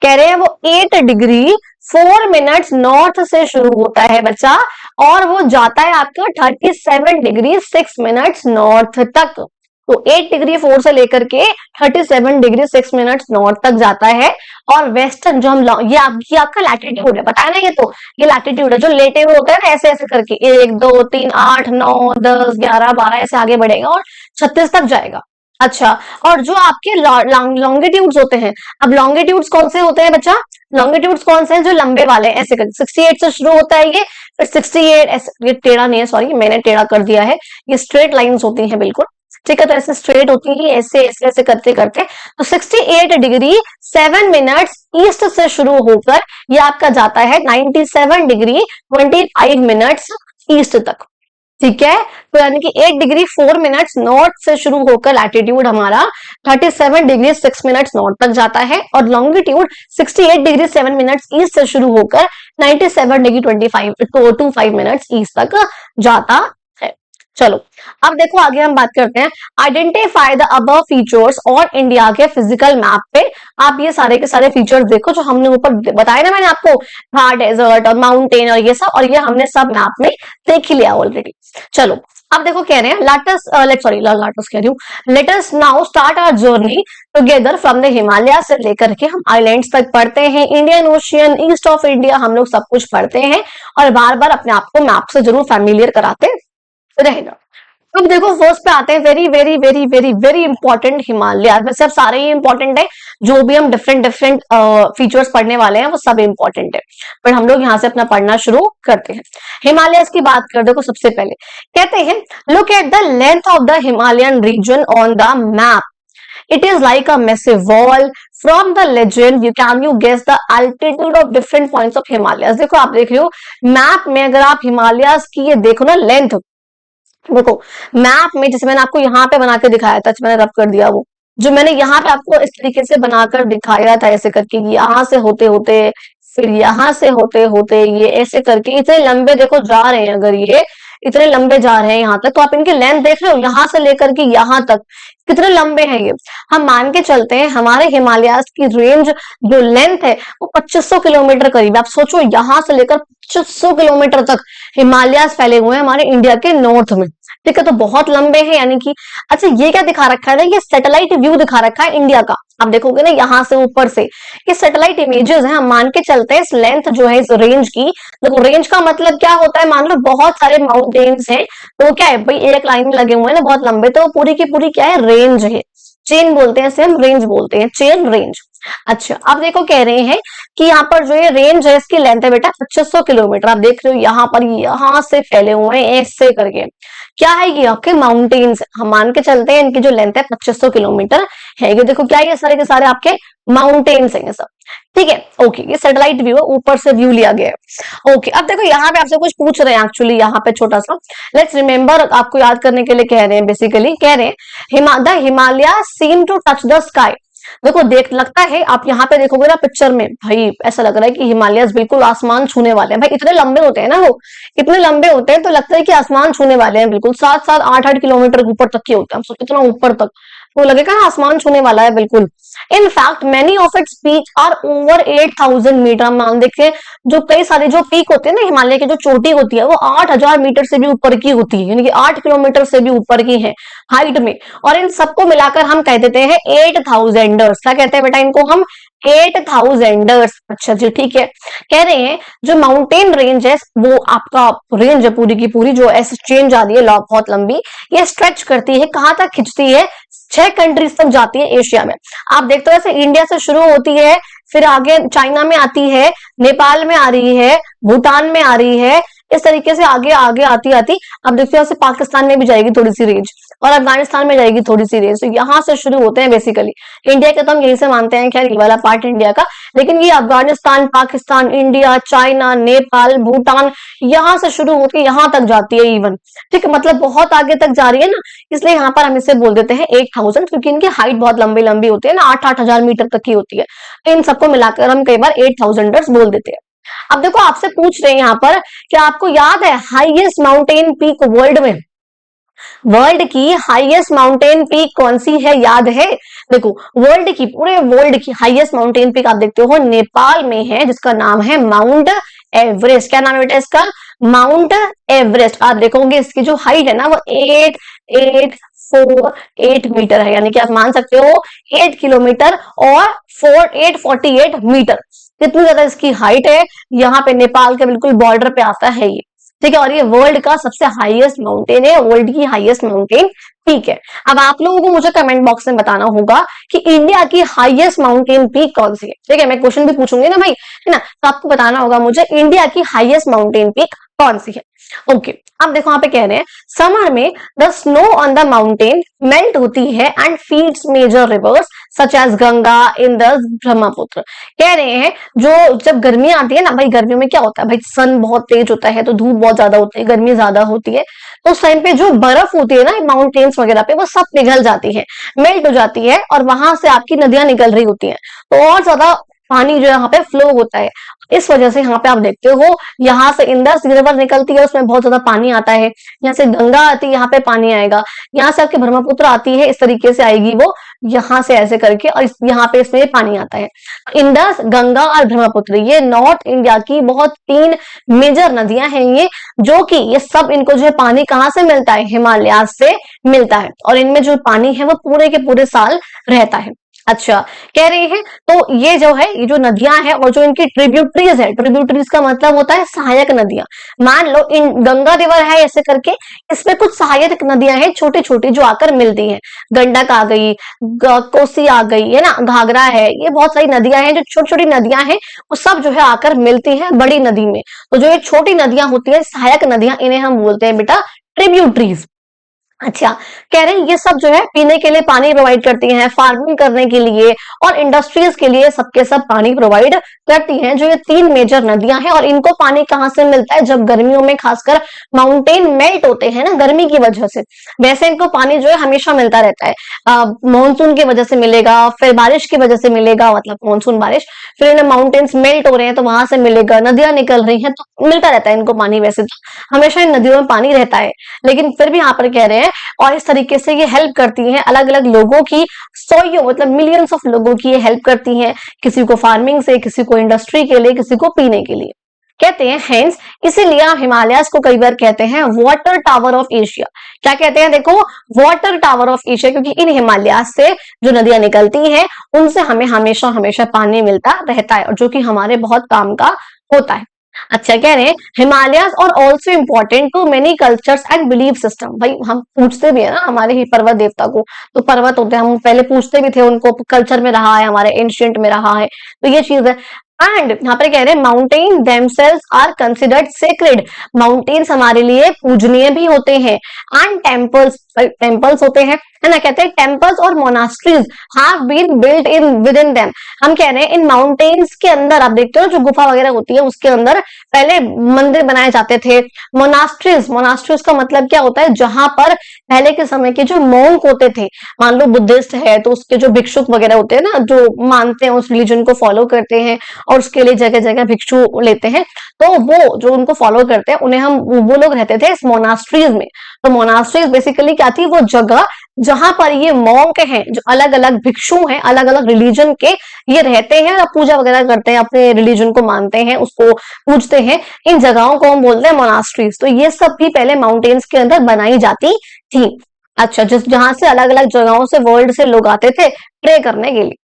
कह रहे हैं वो 8 डिग्री 4 मिनट्स नॉर्थ से शुरू होता है बच्चा, और वो जाता है आपका 37 डिग्री 6 मिनट्स नॉर्थ तक। तो 8 डिग्री 4 से लेकर के 37 डिग्री 6 मिनट्स नॉर्थ तक जाता है। और वेस्टर्न जो हम ये आपका लैटिट्यूड है, बताया ना, ये लैटिट्यूड है जो लेटे हुए होते हैं ना, ऐसे ऐसे करके 1 2 3 8 9 10 11 12 ऐसे आगे बढ़ेगा और 36 तक जाएगा। अच्छा, और जो आपके लॉन्गिट्यूड्स होते हैं, अब लॉन्गिट्यूड्स कौन से होते हैं बच्चा? लॉन्गिट्यूड्स कौन से हैं? जो लंबे वाले हैं, ऐसे कर 68 से शुरू होता है ये, फिर 68 ऐसे, ये टेढ़ा नहीं है, सॉरी मैंने टेढ़ा कर दिया है, ये स्ट्रेट लाइंस होती हैं बिल्कुल, ठीक है, तो ऐसे स्ट्रेट होती है, ऐसे ऐसे ऐसे करते करते, तो 68 डिग्री 7 मिनट्स ईस्ट से शुरू होकर ये आपका जाता है 97 डिग्री 25 मिनट्स ईस्ट तक। ठीक है, तो यानी कि 8 डिग्री 4 मिनट्स नॉर्थ से शुरू होकर लैटिट्यूड हमारा 37 डिग्री 6 मिनट्स नॉर्थ तक जाता है, और लॉन्गिट्यूड 68 डिग्री 7 मिनट्स ईस्ट से शुरू होकर 97 डिग्री 25 मिनट्स ईस्ट तक जाता है। चलो अब देखो आगे हम बात करते हैं, आइडेंटिफाई द अबव फीचर्स और इंडिया के फिजिकल मैप पे। आप ये सारे के सारे फीचर्स देखो जो हमने ऊपर बताया ना मैंने आपको, थार डेजर्ट और माउंटेन और ये सब, और ये हमने सब मैप में देख ही लिया ऑलरेडी। चलो अब देखो कह रहे हैं, let us now start our journey together from the Himalaya से लेकर के हम आइलैंड्स तक पढ़ते हैं, Indian ocean, east of India, हम लोग सब कुछ पढ़ते हैं और बार बार अपने आप को मैप से जरूर फैमिलियर कराते रहेगा। अब देखो फर्स्ट पे आते हैं, very very very very very important Himalaya. वैसे अब सारे ही इंपॉर्टेंट है, जो भी हम डिफरेंट डिफरेंट फीचर्स पढ़ने वाले हैं वो सब इंपॉर्टेंट है, पर हम लोग यहाँ से अपना पढ़ना शुरू करते हैं। हिमालय की बात कर देखो, सबसे पहले कहते हैं, look at the length of the Himalayan region on the map, it is like a massive wall from the legend, you guess the altitude of different points of Himalaya. देखो आप देख रहे हो मैप में, अगर आप हिमालय की ये देखो ना लेंथ, देखो मैप में जैसे मैंने आपको यहाँ पे बना के दिखाया था, मैंने रब कर दिया, वो जो मैंने यहाँ पे आपको इस तरीके से बनाकर दिखाया था, ऐसे करके यहाँ से होते होते फिर यहाँ से होते होते ये ऐसे करके इतने लंबे देखो जा रहे हैं, अगर ये इतने लंबे जा रहे हैं यहाँ तक, तो आप इनकी लेंथ देख रहे हो, यहाँ से लेकर के यहाँ तक कितने लंबे हैं ये। हम मान के चलते हैं हमारे हिमालय की रेंज जो लेंथ है वो 2500 किलोमीटर करीब। आप सोचो यहाँ से लेकर 2500 किलोमीटर तक हिमालय फैले हुए हैं हमारे इंडिया के नॉर्थ में, ठीक है, तो बहुत लंबे हैं यानी कि। अच्छा ये क्या दिखा रखा है ना, ये सैटेलाइट व्यू दिखा रखा है इंडिया का, आप देखोगे ना यहाँ से ऊपर से, ये सैटेलाइट इमेजेस हैं। हम मान के चलते हैं इस लेंथ जो है इस रेंज की, देखो रेंज का मतलब क्या होता है, मान लो बहुत सारे माउंटेन्स हैं, तो क्या है भाई, एक लाइन में लगे हुए हैं ना बहुत लंबे, तो पूरी की पूरी क्या है, रेंज है, चेन बोलते हैं, हम रेंज बोलते हैं, चेन रेंज। अच्छा अब देखो कह रहे हैं कि यहाँ पर जो ये रेंज है इसकी लेंथ है बेटा 2500 किलोमीटर। आप देख रहे हो यहाँ पर, यहाँ से फैले हुए हैं ऐसे करके, क्या है ये आपके माउंटेन्स। हम मान के चलते हैं इनकी जो लेंथ है 2500 किलोमीटर है। ये देखो क्या है, ये सारे के सारे आपके माउंटेन्स हैं ये सब, ठीक है। ओके ये सैटेलाइट व्यू है, ऊपर से व्यू लिया गया है। ओके अब देखो यहाँ पे आपसे कुछ पूछ रहे हैं, एक्चुअली यहाँ पे छोटा सा लेट्स रिमेम्बर, आपको याद करने के लिए कह रहे हैं, बेसिकली कह रहे हैं the Himalaya seem to touch the sky. देखो देख लगता है, आप यहाँ पे देखोगे ना पिक्चर में, भाई ऐसा लग रहा है कि हिमालय बिल्कुल आसमान छूने वाले हैं। भाई इतने लंबे होते हैं ना, वो इतने लंबे होते हैं तो लगता है कि आसमान छूने वाले हैं, बिल्कुल 7-7 8-8 किलोमीटर ऊपर तक के होते हैं, इतना ऊपर तक तो लगेगा ना आसमान छूने वाला है बिल्कुल। In fact many of its peak are over 8,000 metre. हम मान देखिए जो कई सारे जो पीक होते हैं ना, हिमालय की जो चोटी होती है वो 8,000 मीटर से भी ऊपर की होती है, यानी कि 8 किलोमीटर से भी ऊपर की है हाइट में। और इन सबको मिलाकर हम कह देते हैं 8,000ers। क्या कहते हैं बेटा इनको हम? 8,000ers। अच्छा जी ठीक है। कह रहे हैं जो माउंटेन रेंज है वो आपका रेंज है पूरी की पूरी, जो ऐसे चेंज आ रही है बहुत लंबी, ये स्ट्रेच करती है, कहां तक खिंचती है? 6 कंट्रीज तक जाती है एशिया में। आप देखते हो ऐसे इंडिया से शुरू होती है, फिर आगे चाइना में आती है, नेपाल में आ रही है, भूटान में आ रही है, इस तरीके से आगे आगे आती आती अब देखते हो पाकिस्तान में भी जाएगी थोड़ी सी रेंज, और अफगानिस्तान में जाएगी थोड़ी सी रेंज। तो यहाँ से शुरू होते हैं बेसिकली इंडिया के, तो हम यहीं से मानते हैं खैर ये वाला पार्ट इंडिया का, लेकिन ये अफगानिस्तान, पाकिस्तान, इंडिया, चाइना, नेपाल, भूटान, यहाँ से शुरू होकर यहाँ तक जाती है इवन। ठीक है, मतलब बहुत आगे तक जा रही है ना, इसलिए यहाँ पर हम इसे बोल देते हैं 8,000, क्योंकि इनकी हाइट बहुत लंबी लंबी होती है ना, 8-8 हजार मीटर तक की होती है। तो इन सबको मिलाकर हम कई बार 8,000ers बोल देते हैं। अब देखो आपसे पूछ रहे हैं यहाँ पर, क्या आपको याद है हाईएस्ट माउंटेन पीक वर्ल्ड में? वर्ल्ड की हाईएस्ट माउंटेन पीक कौन सी है, याद है? देखो वर्ल्ड की, पूरे वर्ल्ड की हाईएस्ट माउंटेन पीक आप देखते हो नेपाल में है, जिसका नाम है माउंट एवरेस्ट। क्या नाम है बेटा इसका? Mount Everest. आप देखोगे इसकी जो हाइट है ना वो 8,848 मीटर है, यानी कि आप मान सकते हो 8 किलोमीटर और 848 मीटर। कितनी ज्यादा इसकी हाइट है, यहाँ पे नेपाल के बिल्कुल बॉर्डर पे आता है ये। ठीक है, और ये वर्ल्ड का सबसे हाईएस्ट माउंटेन है, वर्ल्ड की हाईएस्ट माउंटेन पीक है। अब आप लोगों को मुझे कमेंट बॉक्स में बताना होगा कि इंडिया की हाईएस्ट माउंटेन पीक कौन सी है। ठीक है, मैं क्वेश्चन भी पूछूंगी ना भाई, है ना, तो आपको बताना होगा मुझे इंडिया की हाईएस्ट माउंटेन पीक कौन सी है। ओके, अब देखो यहाँ पे कह रहे हैं समर में the snow on the mountain melt होती है and feeds major rivers such as Ganga, Indus, Brahmaputra. कह रहे हैं जो जब गर्मी आती है ना भाई, गर्मियों में क्या होता है भाई, सन बहुत तेज होता है तो धूप बहुत ज्यादा होती है, गर्मी ज्यादा होती है, तो उस टाइम पे जो बर्फ होती है ना माउंटेन्स वगैरह पे, वो सब पिघल जाती है, मेल्ट हो जाती है, और वहां से आपकी नदियां निकल रही होती हैं, तो और ज्यादा पानी जो यहाँ पे फ्लो होता है। इस वजह से यहाँ पे आप देखते हो यहाँ से इंदस रिवर निकलती है, उसमें बहुत ज्यादा पानी आता है, यहाँ से गंगा आती है, यहाँ पे पानी आएगा, यहाँ से आपकी ब्रह्मपुत्र आती है, इस तरीके से आएगी वो यहाँ से ऐसे करके, और यहाँ पे इसमें पानी आता है। इंदस, गंगा और ब्रह्मपुत्र ये नॉर्थ इंडिया की बहुत 3 मेजर नदियां हैं ये, जो कि ये सब इनको जो है पानी कहाँ से मिलता है? हिमालय से मिलता है, और इनमें जो पानी है वो पूरे के पूरे साल रहता है। अच्छा, कह रहे हैं तो ये जो है, ये जो नदियां हैं और जो इनकी ट्रिब्यूटरीज है, ट्रिब्यूटरीज का मतलब होता है सहायक नदियां। मान लो इन गंगा रिवर है ऐसे करके, इसमें कुछ सहायक नदियां हैं छोटी छोटी जो आकर मिलती हैं, गंडक आ गई, कोसी आ गई, है ना, घाघरा है, ये बहुत सारी नदियां हैं जो छोटी छोटी नदियां हैं, वो सब जो है आकर मिलती है बड़ी नदी में। तो जो ये छोटी नदियां होती है, सहायक नदियां, इन्हें हम बोलते हैं बेटा ट्रिब्यूटरीज। अच्छा, कह रहे हैं ये सब जो है पीने के लिए पानी प्रोवाइड करती हैं, फार्मिंग करने के लिए और इंडस्ट्रीज के लिए सबके सब पानी प्रोवाइड करती हैं, जो ये 3 मेजर नदियां हैं। और इनको पानी कहाँ से मिलता है? जब गर्मियों में खासकर माउंटेन मेल्ट होते हैं ना गर्मी की वजह से, वैसे इनको पानी जो है हमेशा मिलता रहता है। मानसून की वजह से मिलेगा, फिर बारिश की वजह से मिलेगा, मतलब मानसून बारिश, फिर इन्हें माउंटेन्स मेल्ट हो रहे हैं तो वहां से मिलेगा, नदियां निकल रही हैं तो मिलता रहता है इनको पानी। वैसे तो हमेशा इन नदियों में पानी रहता है, लेकिन फिर भी यहाँ पर कह रहे हैं, और इस तरीके से ये हेल्प करती हैं अलग अलग लोगों की, सौ मतलब मिलियंस ऑफ लोगों की ये हेल्प करती हैं, किसी को फार्मिंग से, किसी को इंडस्ट्री के लिए, किसी को पीने के लिए। कहते हैं हेंस, इसीलिए आप हिमालयस को कई बार कहते हैं वाटर टावर ऑफ एशिया। क्या कहते हैं? देखो, वाटर टावर ऑफ एशिया, क्योंकि इन हिमालयस से जो नदियां निकलती हैं उनसे हमें हमेशा हमेशा पानी मिलता रहता है, और जो कि हमारे बहुत काम का होता है। अच्छा, कह रहे हैं हिमालयस और also important to many cultures and belief system. भाई हम पूछते भी है ना हमारे ही पर्वत देवता को, तो पर्वत होते हैं, हम पहले पूछते भी थे उनको, कल्चर में रहा है, हमारे एंशिएंट में रहा है, तो ये चीज है। एंड यहाँ पर कह रहे हैं mountain themselves are considered sacred. Mountains हमारे लिए पूजनीय भी होते हैं, एंड टेम्पल्स होते हैं, है ना। कहते हैं टेम्पल्स और monasteries have been built in within them. हम कह रहे हैं इन माउंटेन्स के अंदर, आप देखते हो जो गुफा वगैरह होती है उसके अंदर पहले मंदिर बनाए जाते थे। मोनास्ट्रीज का मतलब क्या होता है? जहां पर पहले के समय के जो मॉन्क होते थे, मान लो बुद्धिस्ट है तो उसके जो भिक्षुक वगैरह होते हैं ना, जो मानते हैं उस रिलीजन को फॉलो करते हैं और उसके लिए जगह जगह भिक्षु लेते हैं, तो वो जो उनको फॉलो करते हैं उन्हें हम, वो लोग रहते थे इस मोनास्ट्रीज में। तो मोनास्ट्रीज बेसिकली क्या थी? वो जगह जहां पर ये मॉन्क हैं, जो अलग अलग भिक्षु हैं, अलग अलग रिलीजन के, ये रहते हैं, पूजा वगैरह करते हैं, अपने रिलीजन को मानते हैं, उसको पूजते हैं, इन जगहों को हम बोलते हैं मोनास्ट्रीज। तो ये सब भी पहले माउंटेन्स के अंदर बनाई जाती थी। अच्छा, जिस जहां से अलग अलग जगहों से, वर्ल्ड से लोग आते थे प्रे करने के लिए।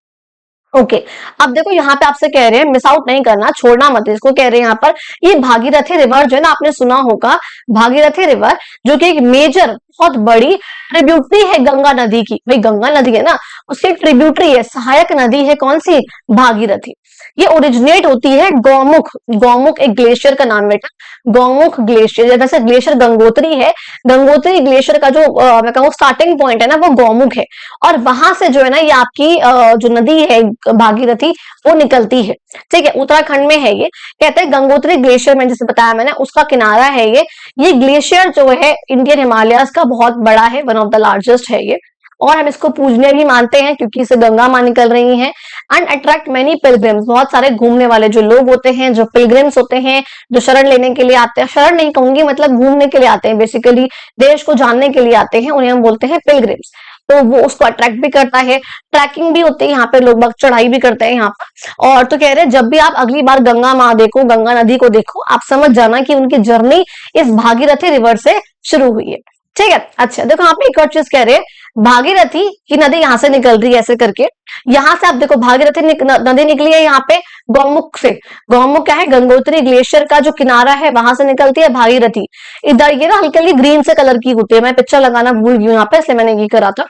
ओके, अब देखो यहाँ पे आपसे कह रहे हैं, मिस आउट नहीं करना, छोड़ना मत इसको। कह रहे हैं यहाँ पर, ये भागीरथी रिवर जो है ना, आपने सुना होगा, भागीरथी रिवर जो कि एक मेजर, बहुत बड़ी ट्रिब्यूटरी है गंगा नदी की। भाई गंगा नदी है ना, उसकी एक ट्रिब्यूटरी है, सहायक नदी है, कौन सी? भागीरथी। ये ओरिजिनेट होती है गौमुख, गौमुख एक ग्लेशियर का नाम बेटा, गौमुख ग्लेशियर। वैसे ग्लेशियर गंगोत्री है, गंगोत्री ग्लेशियर का जो मैं कहूँ स्टार्टिंग पॉइंट है ना, वो गौमुख है, और वहां से जो है ना, ये आपकी जो नदी है भागीरथी, वो निकलती है। ठीक है, उत्तराखंड में है ये। कहते हैं गंगोत्री ग्लेशियर में, जैसे बताया मैंने, उसका किनारा है ये ग्लेशियर जो है इंडियन हिमालयस का बहुत बड़ा है, वन ऑफ द लार्जेस्ट है ये, और हम इसको पूजनीय भी मानते हैं क्योंकि इसे गंगा मां निकल रही हैं। एंड अट्रैक्ट मेनी पिलग्रिम्स, बहुत सारे घूमने वाले जो लोग होते हैं, जो पिलग्रिम्स होते हैं, जो शरण लेने के लिए आते हैं, शरण नहीं कहूंगी, मतलब घूमने के लिए आते हैं, बेसिकली देश को जानने के लिए आते हैं, उन्हें हम बोलते हैं पिलग्रिम्स। तो वो उसको अट्रैक्ट भी करता है, ट्रैकिंग भी होती है यहाँ पे, लोग बाग चढ़ाई भी करते हैं यहाँ पर। और तो कह रहे हैं जब भी आप अगली बार गंगा माँ देखो, गंगा नदी को देखो, आप समझ जाना कि उनकी जर्नी इस भागीरथी रिवर से शुरू हुई है। ठीक है, अच्छा देखो यहाँ पे एक और चीज कह रहे हैं, भागीरथी की नदी यहाँ से निकल रही है ऐसे करके, यहाँ से आप देखो भागीरथी नदी निकली है यहाँ पे गौमुख से। गौमुख क्या है? गंगोत्री ग्लेशियर का जो किनारा है, वहां से निकलती है भागीरथी। इधर ये ना हल्की हल्की ग्रीन से कलर की होती है, मैं पिक्चर लगाना भूल गई यहाँ पे, इसलिए मैंने ये करा था।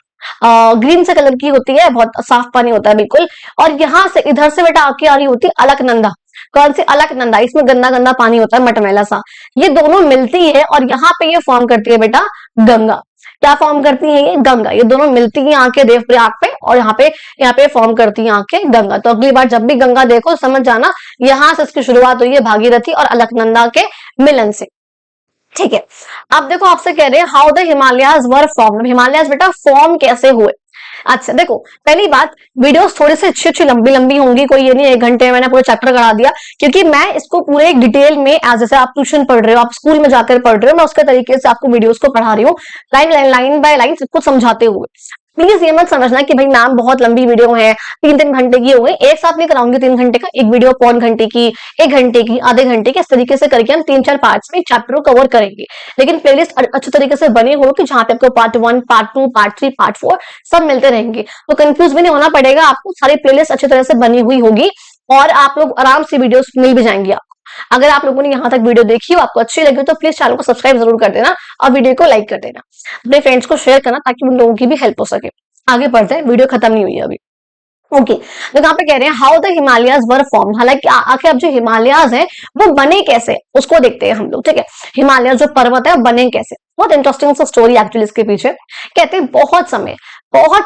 ग्रीन से कलर की होती है, बहुत साफ पानी होता है बिल्कुल। और यहाँ से इधर से बेटा आके आ रही होती है अलकनंदा। कौन सी? अलकनंदा। इसमें गंदा गंदा पानी होता है, मटमैला सा। ये दोनों मिलती है और यहाँ पे ये फॉर्म करती है बेटा गंगा। क्या फॉर्म करती है? ये गंगा। ये दोनों मिलती है आके देवप्रयाग पे, और यहाँ पे फॉर्म करती है आके गंगा। तो अगली बार जब भी गंगा देखो समझ जाना, यहाँ से इसकी शुरुआत हुई है भागीरथी और अलकनंदा के मिलन से। ठीक है, अब देखो आपसे कह रहे हैं how the Himalayas were form. Himalayas बेटा फॉर्म कैसे हुए? अच्छा देखो, पहली बात, वीडियोस थोड़ी सी अच्छी अच्छी लंबी लंबी होंगी, कोई ये नहीं 1 घंटे में मैंने पूरा चैप्टर करा दिया, क्योंकि मैं इसको पूरे एक डिटेल में, एज जैसे आप ट्यूशन पढ़ रहे हो, आप स्कूल में जाकर पढ़ रहे हो, मैं उसके तरीके से आपको वीडियोस को पढ़ा रही हूँ, लाइन बाय लाइन सबको समझाते हुए। प्लीज ये मत समझना कि भाई मैम बहुत लंबी वीडियो है, 3-3 घंटे की हो गई, एक साथ नहीं कराऊंगी 3 घंटे का, एक वीडियो 1 घंटे की, 1 घंटे की, आधे घंटे की, इस तरीके से करके हम 3-4 पार्ट्स में चैप्टर को कवर करेंगे। लेकिन प्लेलिस्ट अच्छे तरीके से बनी हो कि जहां पे आपको पार्ट 1, पार्ट 2, पार्ट 3, पार्ट 4 सब मिलते रहेंगे, तो कंफ्यूज भी नहीं होना पड़ेगा आपको। सारी प्लेलिस्ट अच्छी तरह से बनी हुई होगी और आप लोग आराम से वीडियोस मिल भी जाएंगी आपको। अगर आप लोगों ने यहाँ तक वीडियो देखी हो, आपको अच्छी लगी तो प्लीज चैनल को सब्सक्राइब जरूर कर देना और वीडियो को लाइक कर देना, अपने फ्रेंड्स को शेयर करना ताकि उन लोगों की भी हेल्प हो सके। आगे बढ़ते हैं, वीडियो खत्म नहीं हुई है अभी। ओके, तो यहाँ पे कह रहे हैं how the Himalayas were form. हालांकि आखिर अब जो हिमालयाज हैं वो बने कैसे, उसको देखते हैं हम लोग। ठीक है, हिमालय जो पर्वत है बने कैसे, बहुत इंटरेस्टिंग सा स्टोरी एक्चुअली इसके पीछे। कहते हैं बहुत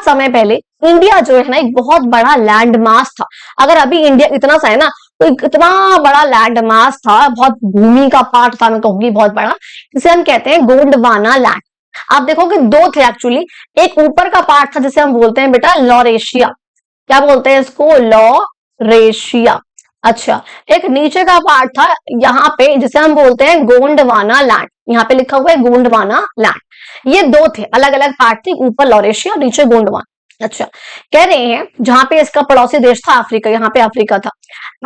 समय पहले इंडिया जो है ना एक बहुत बड़ा लैंड मास था। अगर अभी इंडिया इतना सा है ना, तो इतना बड़ा लैंड मास था, बहुत भूमि का पार्ट था, मैं कहूंगी बहुत बड़ा, जिसे हम कहते हैं गोंडवाना लैंड। आप देखोगे 2 थे एक्चुअली, एक ऊपर का पार्ट था जिसे हम बोलते हैं बेटा लॉरेशिया। क्या बोलते हैं इसको? लॉरेशिया। अच्छा, एक नीचे का पार्ट था यहाँ पे जिसे हम बोलते हैं गोंडवाना लैंड। यहाँ पे लिखा हुआ है गोंडवाना लैंड। ये 2 थे, अलग अलग पार्ट थे, ऊपर लॉरेशिया, नीचे गोंडवाना। अच्छा, कह रहे हैं जहां पे इसका पड़ोसी देश था अफ्रीका, यहाँ पे अफ्रीका था।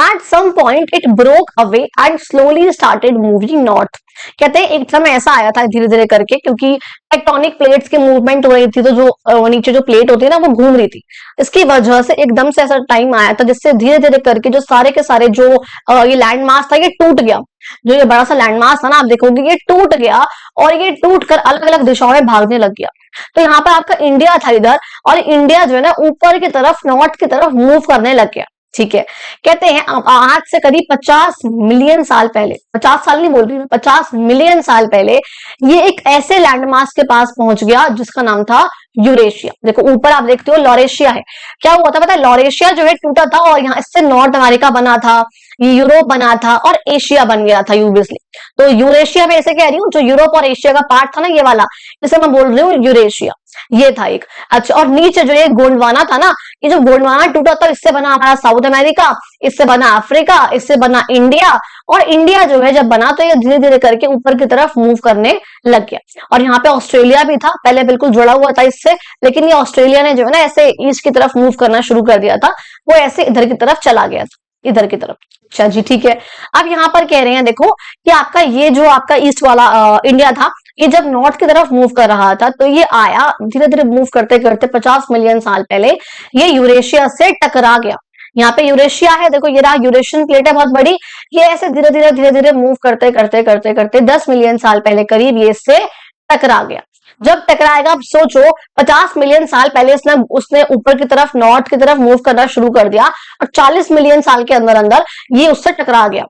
At some point it broke away and slowly started moving north. कहते हैं एक समय ऐसा आया था धीरे धीरे करके, क्योंकि टेक्टोनिक प्लेट्स की मूवमेंट हो रही थी, तो जो नीचे जो प्लेट होती है ना वो घूम रही थी, इसकी वजह से एकदम से ऐसा टाइम आया था जिससे धीरे धीरे करके जो सारे के सारे जो ये लैंड मास था ये टूट गया। जो ये बड़ा सा लैंड मास था ना, आप देखोगे ये टूट गया और ये टूट कर अलग अलग दिशाओं में भागने लग गया। तो यहाँ पर आपका इंडिया था इधर, और इंडिया जो है ना ऊपर की तरफ, नॉर्थ की तरफ मूव करने लग गया। ठीक है, कहते हैं आज से करीब 50 मिलियन साल पहले, 50 साल नहीं बोल रही, 50 मिलियन साल पहले ये एक ऐसे लैंडमास के पास पहुंच गया जिसका नाम था यूरेशिया। देखो ऊपर आप देखते हो लॉरेशिया है, क्या हुआ था पता है? लॉरेशिया जो है टूटा था और यहाँ इससे नॉर्थ अमेरिका बना था, यूरोप बना था और एशिया बन गया था यूबियसली। तो यूरेशिया में ऐसे कह रही हूँ, जो यूरोप और एशिया का पार्ट था ना ये वाला, जिसे मैं बोल रही हूँ यूरेशिया, ये था एक। अच्छा, और नीचे जो ये गोंडवाना था ना, ये जो गोंडवाना टूटा था इससे बना हमारा साउथ अमेरिका, इससे बना अफ्रीका, इससे बना इंडिया, और इंडिया जो है जब बना तो ये धीरे धीरे करके ऊपर की तरफ मूव करने लग गया। और यहाँ पे ऑस्ट्रेलिया भी था, पहले बिल्कुल जुड़ा हुआ था इससे, से, लेकिन ये ऑस्ट्रेलिया ने जो है ना ऐसे ईस्ट की तरफ मूव करना शुरू कर दिया था, वो ऐसे इधर की तरफ चला गया था, इधर की तरफ। अच्छा जी, ठीक है। अब यहाँ पर कह रहे हैं देखो कि आपका ये जो आपका ईस्ट वाला इंडिया था, ये जब नॉर्थ की तरफ मूव कर रहा था तो ये आया धीरे धीरे मूव करते करते 50 मिलियन साल पहले ये यूरेशिया से टकरा गया। यहाँ पे यूरेशिया है, देखो ये रहा यूरेशियन प्लेट है बहुत बड़ी, ये ऐसे धीरे धीरे मूव करते करते करते करते 10 मिलियन साल पहले करीब ये इससे टकरा गया। जब टकराएगा, आप सोचो 50 मिलियन साल पहले उसने ऊपर की तरफ नॉर्थ की तरफ मूव करना शुरू कर दिया और 40 मिलियन साल के अंदर अंदर ये उससे टकरा गया।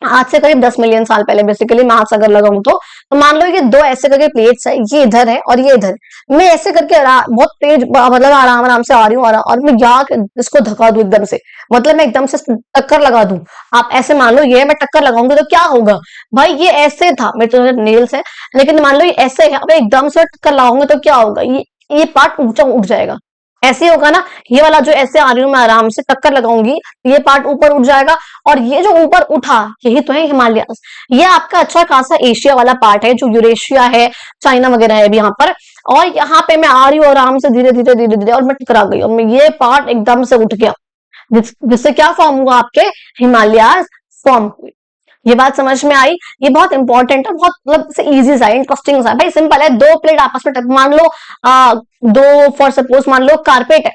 आज से करीब 10 मिलियन साल पहले बेसिकली मैं अगर लगाऊं तो मान लो कि दो ऐसे करके प्लेट्स है, ये इधर है और ये इधर। मैं ऐसे करके बहुत तेज मतलब आराम आराम से आ रही हूँ और मैं यहाँ इसको धक्का दूं एकदम से, मतलब मैं एकदम से टक्कर लगा दूं। आप ऐसे मान लो ये मैं टक्कर लगाऊंगी तो क्या होगा भाई, ये ऐसे था, मेरे तो नेल्स है, लेकिन मान लो ये ऐसे है, अब एकदम से टक्कर लगाऊंगी तो क्या होगा, ये पार्ट ऊंचा उठ जाएगा, ऐसे होगा ना। ये वाला जो ऐसे आ रही हूँ मैं आराम से टक्कर लगाऊंगी, ये पार्ट ऊपर उठ जाएगा और ये जो ऊपर उठा यही तो है हिमालय। ये आपका अच्छा खासा एशिया वाला पार्ट है, जो यूरेशिया है, चाइना वगैरह है अभी यहाँ पर, और यहाँ पे मैं आ रही हूँ आराम से धीरे धीरे धीरे धीरे और मैं टकरा गई और ये पार्ट एकदम से उठ गया, जिससे क्या फॉर्म हुआ, आपके हिमालय फॉर्म हुए। ये बात समझ में आई? ये बहुत इंपॉर्टेंट है, बहुत मतलब इजी सा इंटरेस्टिंग सा। भाई सिंपल है, दो प्लेट आपस में मान लो दो फॉर सपोज मान लो कारपेट है,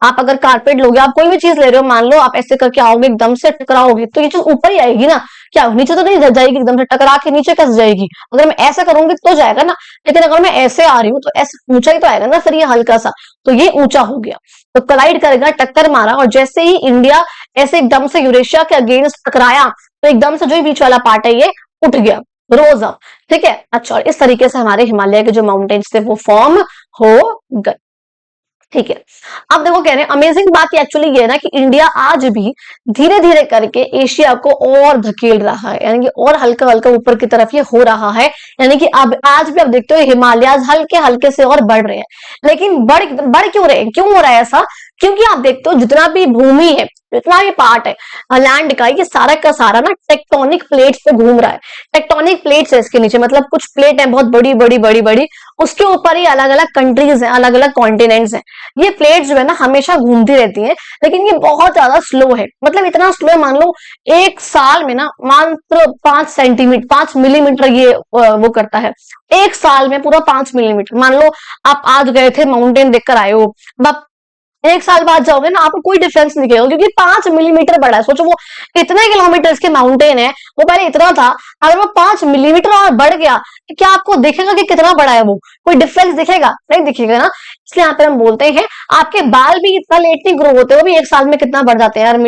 आप अगर कारपेट लोगे, आप कोई भी चीज ले रहे हो, मान लो आप ऐसे करके आओगे एकदम से टकराओगे तो ये चीज ऊपर ही आएगी ना, क्या नीचे तो नहीं जाएगी, एकदम से टकरा के नीचे कैसे जाएगी? अगर मैं ऐसा करूंगी तो जाएगा ना, लेकिन अगर मैं ऐसे आ रही हूँ तो ऐसे ऊंचा ही तो आएगा ना, फिर ये हल्का सा, तो ये ऊंचा हो गया, तो कलाइड करेगा, टक्कर मारा, और जैसे ही इंडिया ऐसे एकदम से यूरेशिया के अगेंस्ट टकराया तो एकदम से जो बीच वाला पार्ट है ये उठ गया, रोज अप। ठीक है, अच्छा, और इस तरीके से हमारे हिमालय के जो माउंटेन्स थे वो फॉर्म हो गए। ठीक है, अब देखो कह रहे हैं अमेजिंग बात एक्चुअली ये है ना कि इंडिया आज भी धीरे धीरे करके एशिया को और धकेल रहा है, यानी कि और हल्का हल्का ऊपर की तरफ ये हो रहा है, यानी कि अब आज भी आप देखते हो हिमालय हल्के हल्के से और बढ़ रहे हैं। लेकिन बढ़ क्यों रहे हैं, क्यों हो रहा है ऐसा? क्योंकि आप देखते हो जितना भी भूमि है, जितना भी पार्ट है लैंड का, ये सारा का सारा ना टेक्टोनिक प्लेट्स पे घूम रहा है। टेक्टोनिक प्लेट्स है इसके नीचे, मतलब कुछ प्लेट है बहुत बड़ी बड़ी बड़ी बड़ी, उसके ऊपर ही अलग अलग कंट्रीज हैं, अलग अलग कॉन्टिनेंट्स हैं। ये प्लेट्स जो है ना हमेशा घूमती रहती हैं, लेकिन ये बहुत ज्यादा स्लो है, मतलब इतना स्लो है, मान लो एक साल में ना मात्र 5 सेंटीमीटर 5 मिलीमीटर ये वो करता है, एक साल में पूरा 5 मिलीमीटर। मान लो आप आज गए थे माउंटेन देखकर आए हो, आप एक साल बाद जाओगे ना आपको कोई डिफरेंस नहीं दिखेगा, क्योंकि 5 मिलीमीटर बड़ा है। सोचो वो कितने किलोमीटर के माउंटेन है, वो पहले इतना था, अगर वो 5 मिलीमीटर और बढ़ गया तो क्या आपको दिखेगा कि कितना बड़ा है? वो कोई डिफरेंस दिखेगा? नहीं दिखेगा ना। इसलिए यहाँ पे हम बोलते हैं आपके बाल भी इतना लेट नहीं ग्रो होते, वो भी एक साल में कितना बढ़ जाते हैं यार,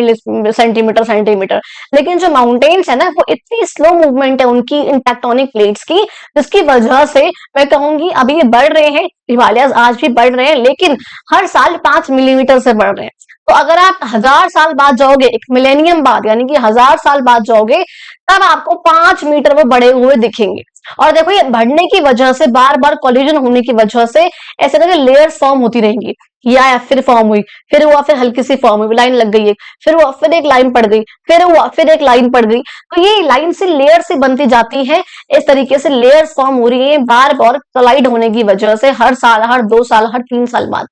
सेंटीमीटर। लेकिन जो माउंटेन्स है ना, वो इतनी स्लो मूवमेंट है उनकी इन टेक्टोनिक प्लेट्स की, जिसकी वजह से मैं कहूंगी अभी ये बढ़ रहे हैं, हिमालय आज भी बढ़ रहे हैं, लेकिन हर साल 5 मिलीमीटर से बढ़ रहे हैं। तो अगर आप 1000 साल बाद जाओगे, एक मिलेनियम बाद, यानी कि 1000 साल बाद जाओगे, तब आपको 5 मीटर वो बढ़े हुए दिखेंगे। और देखो ये बढ़ने की वजह से, बार बार कोलिजन होने की वजह से ऐसे करके लेयर्स फॉर्म होती रहेंगी, या फिर फॉर्म हुई, फिर हुआ, फिर हल्की सी फॉर्म हुई, लाइन लग गई एक, फिर हुआ, फिर एक लाइन पड़ गई, फिर हुआ, फिर एक लाइन पड़ गई। तो ये लाइन से लेयर से बनती जाती है, इस तरीके से लेयर्स फॉर्म हो रही है बार बार कोलाइड होने की वजह से, हर साल, हर 2 साल, हर 3 साल बाद।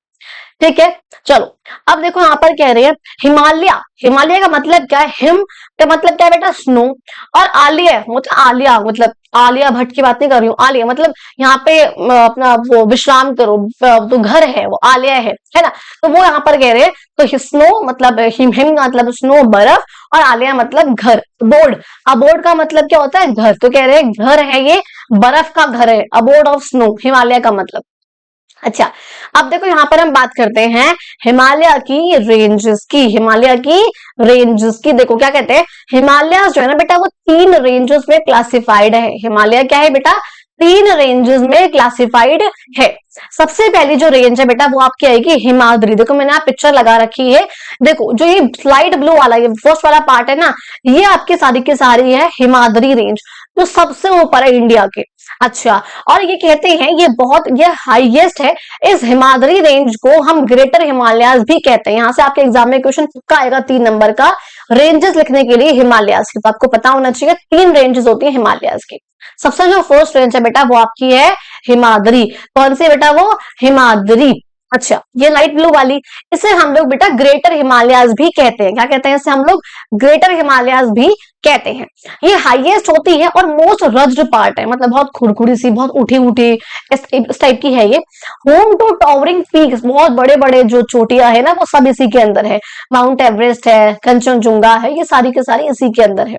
ठीक है, चलो अब देखो यहाँ पर कह रहे हैं हिमालय का मतलब क्या है? हिम का मतलब क्या है बेटा? स्नो। और आलिया मतलब आलिया भट्ट की बात नहीं कर रही हूँ, आलिया मतलब यहाँ पे अपना वो विश्राम करो, तो घर है वो आलिया है ना। तो वो यहाँ पर कह रहे हैं, तो स्नो मतलब हिम मतलब स्नो बर्फ, और आलिया मतलब घर, बोर्ड। अबोर्ड का मतलब क्या होता है? घर। तो कह रहे हैं घर है ये, बर्फ का घर है, अबोर्ड ऑफ स्नो, हिमालय का मतलब। अच्छा, अब देखो यहाँ पर हम बात करते हैं हिमालय की रेंजेस की। देखो क्या कहते हैं, हिमालय जो है ना बेटा वो 3 रेंजेस में क्लासिफाइड है। हिमालय क्या है बेटा? 3 रेंजेस में क्लासिफाइड है। सबसे पहली जो रेंज है बेटा वो आपकी आएगी हिमाद्री। देखो मैंने आप पिक्चर लगा रखी है, देखो जो ये लाइट ब्लू वाला, ये फर्स्ट वाला पार्ट है ना, ये आपकी सारी की सारी है हिमाद्री रेंज, जो सबसे ऊपर है इंडिया के। अच्छा, और ये कहते हैं ये हाईएस्ट है। इस हिमाद्री रेंज को हम ग्रेटर हिमालयाज भी कहते हैं। यहाँ से आपके एग्जाम में क्वेश्चन पक्का आएगा 3 नंबर का, रेंजेस लिखने के लिए हिमालयाज की। तो आपको पता होना चाहिए 3 रेंजेस होती है हिमालयाज की। सबसे जो फर्स्ट रेंज है बेटा वो आपकी है हिमाद्री। कौन सी बेटा? वो हिमाद्री। अच्छा, ये लाइट ब्लू वाली, इसे हम लोग बेटा ग्रेटर हिमालयाज भी कहते हैं। क्या कहते हैं इसे हम लोग? ग्रेटर हिमालयाज भी कहते हैं। ये हाईएस्ट होती है और मोस्ट रज्ड पार्ट है, मतलब बहुत खुरखुरी सी, बहुत उठी उठी इस टाइप की है ये। होम टू टॉवरिंग पीक्स, बहुत बड़े बड़े जो चोटियां है ना वो सब इसी के अंदर है। माउंट एवरेस्ट है, कंचनजुंगा है, ये सारी के सारी इसी के अंदर है।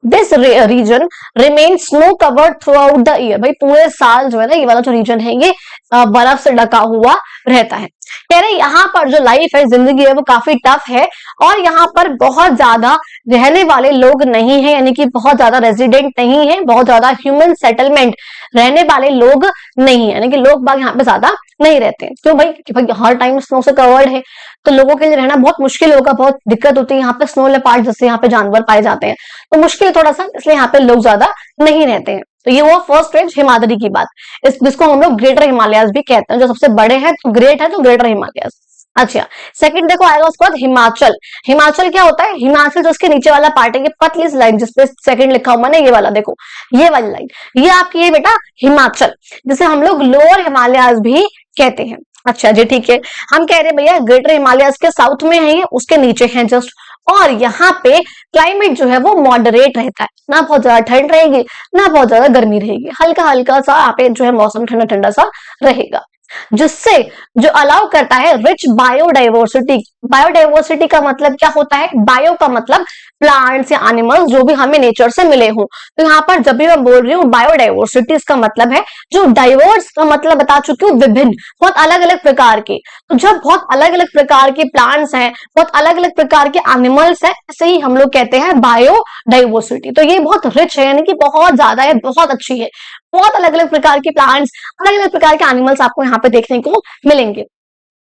This region remain snow covered throughout the year. भाई पूरे साल जो है ना ये वाला जो रीजन है ये बर्फ से ढका हुआ रहता है। कह रहे यहाँ पर जो लाइफ है, जिंदगी है, वो काफी टफ है और यहाँ पर बहुत ज्यादा रहने वाले लोग नहीं है, यानी कि बहुत ज्यादा रेजिडेंट नहीं है, बहुत ज्यादा ह्यूमन सेटलमेंट रहने वाले लोग नहीं है, यानी कि लोग बाग यहाँ पे ज्यादा नहीं रहते हैं। क्यों भाई? कि भाई हर टाइम स्नो से कवर्ड है तो लोगों के लिए रहना बहुत मुश्किल होगा, बहुत दिक्कत होती है। यहाँ पे स्नो लेपर्ड जैसे यहाँ पे जानवर पाए जाते हैं तो मुश्किल थोड़ा सा, इसलिए यहाँ पे लोग ज्यादा नहीं रहते हैं। तो ये हुआ फर्स्ट रेंज हिमाद्री की बात, जिसको हम लोग ग्रेटर हिमालयाज भी कहते हैं। जो सबसे बड़े हैं तो ग्रेट है तो ग्रेटर हिमालयाज। अच्छा, सेकंड देखो आएगा उसके बाद हिमाचल। हिमाचल क्या होता है? हिमाचल जो उसके नीचे वाला पार्ट है, ये पतली लाइन जिसपे सेकंड लिखा हुआ ना, ये वाला देखो, ये वाली लाइन, ये आपकी है बेटा हिमाचल, जिसे हम लोग लोअर हिमालयाज भी कहते हैं। अच्छा जी, ठीक है। हम कह रहे हैं भैया ग्रेटर हिमालयाज के साउथ में है, ये उसके नीचे है जस्ट, और यहाँ पे क्लाइमेट जो है वो मॉडरेट रहता है, ना बहुत ज्यादा ठंड रहेगी ना बहुत ज्यादा गर्मी रहेगी, हल्का हल्का सा यहाँ पे जो है मौसम ठंडा ठंडा सा रहेगा, जिससे जो अलाउ करता है रिच बायोडाइवर्सिटी। बायोडाइवर्सिटी का मतलब क्या होता है? बायो का मतलब प्लांट्स या एनिमल्स जो भी हमें नेचर से मिले हों। तो यहाँ पर जब भी मैं बोल रही हूँ बायोडाइवर्सिटी, इसका मतलब है, जो डाइवर्स का मतलब बता चुकी हूँ, विभिन्न, बहुत अलग अलग प्रकार के। तो जब बहुत अलग अलग प्रकार के प्लांट्स हैं, बहुत अलग अलग प्रकार के एनिमल्स हैं, इसे ही हम लोग कहते हैं बायोडाइवर्सिटी। तो ये बहुत रिच है, यानी कि बहुत ज्यादा है, बहुत अच्छी है। बहुत अलग अलग प्रकार के प्लांट्स, अलग अलग प्रकार के एनिमल्स आपको यहाँ पे देखने को मिलेंगे।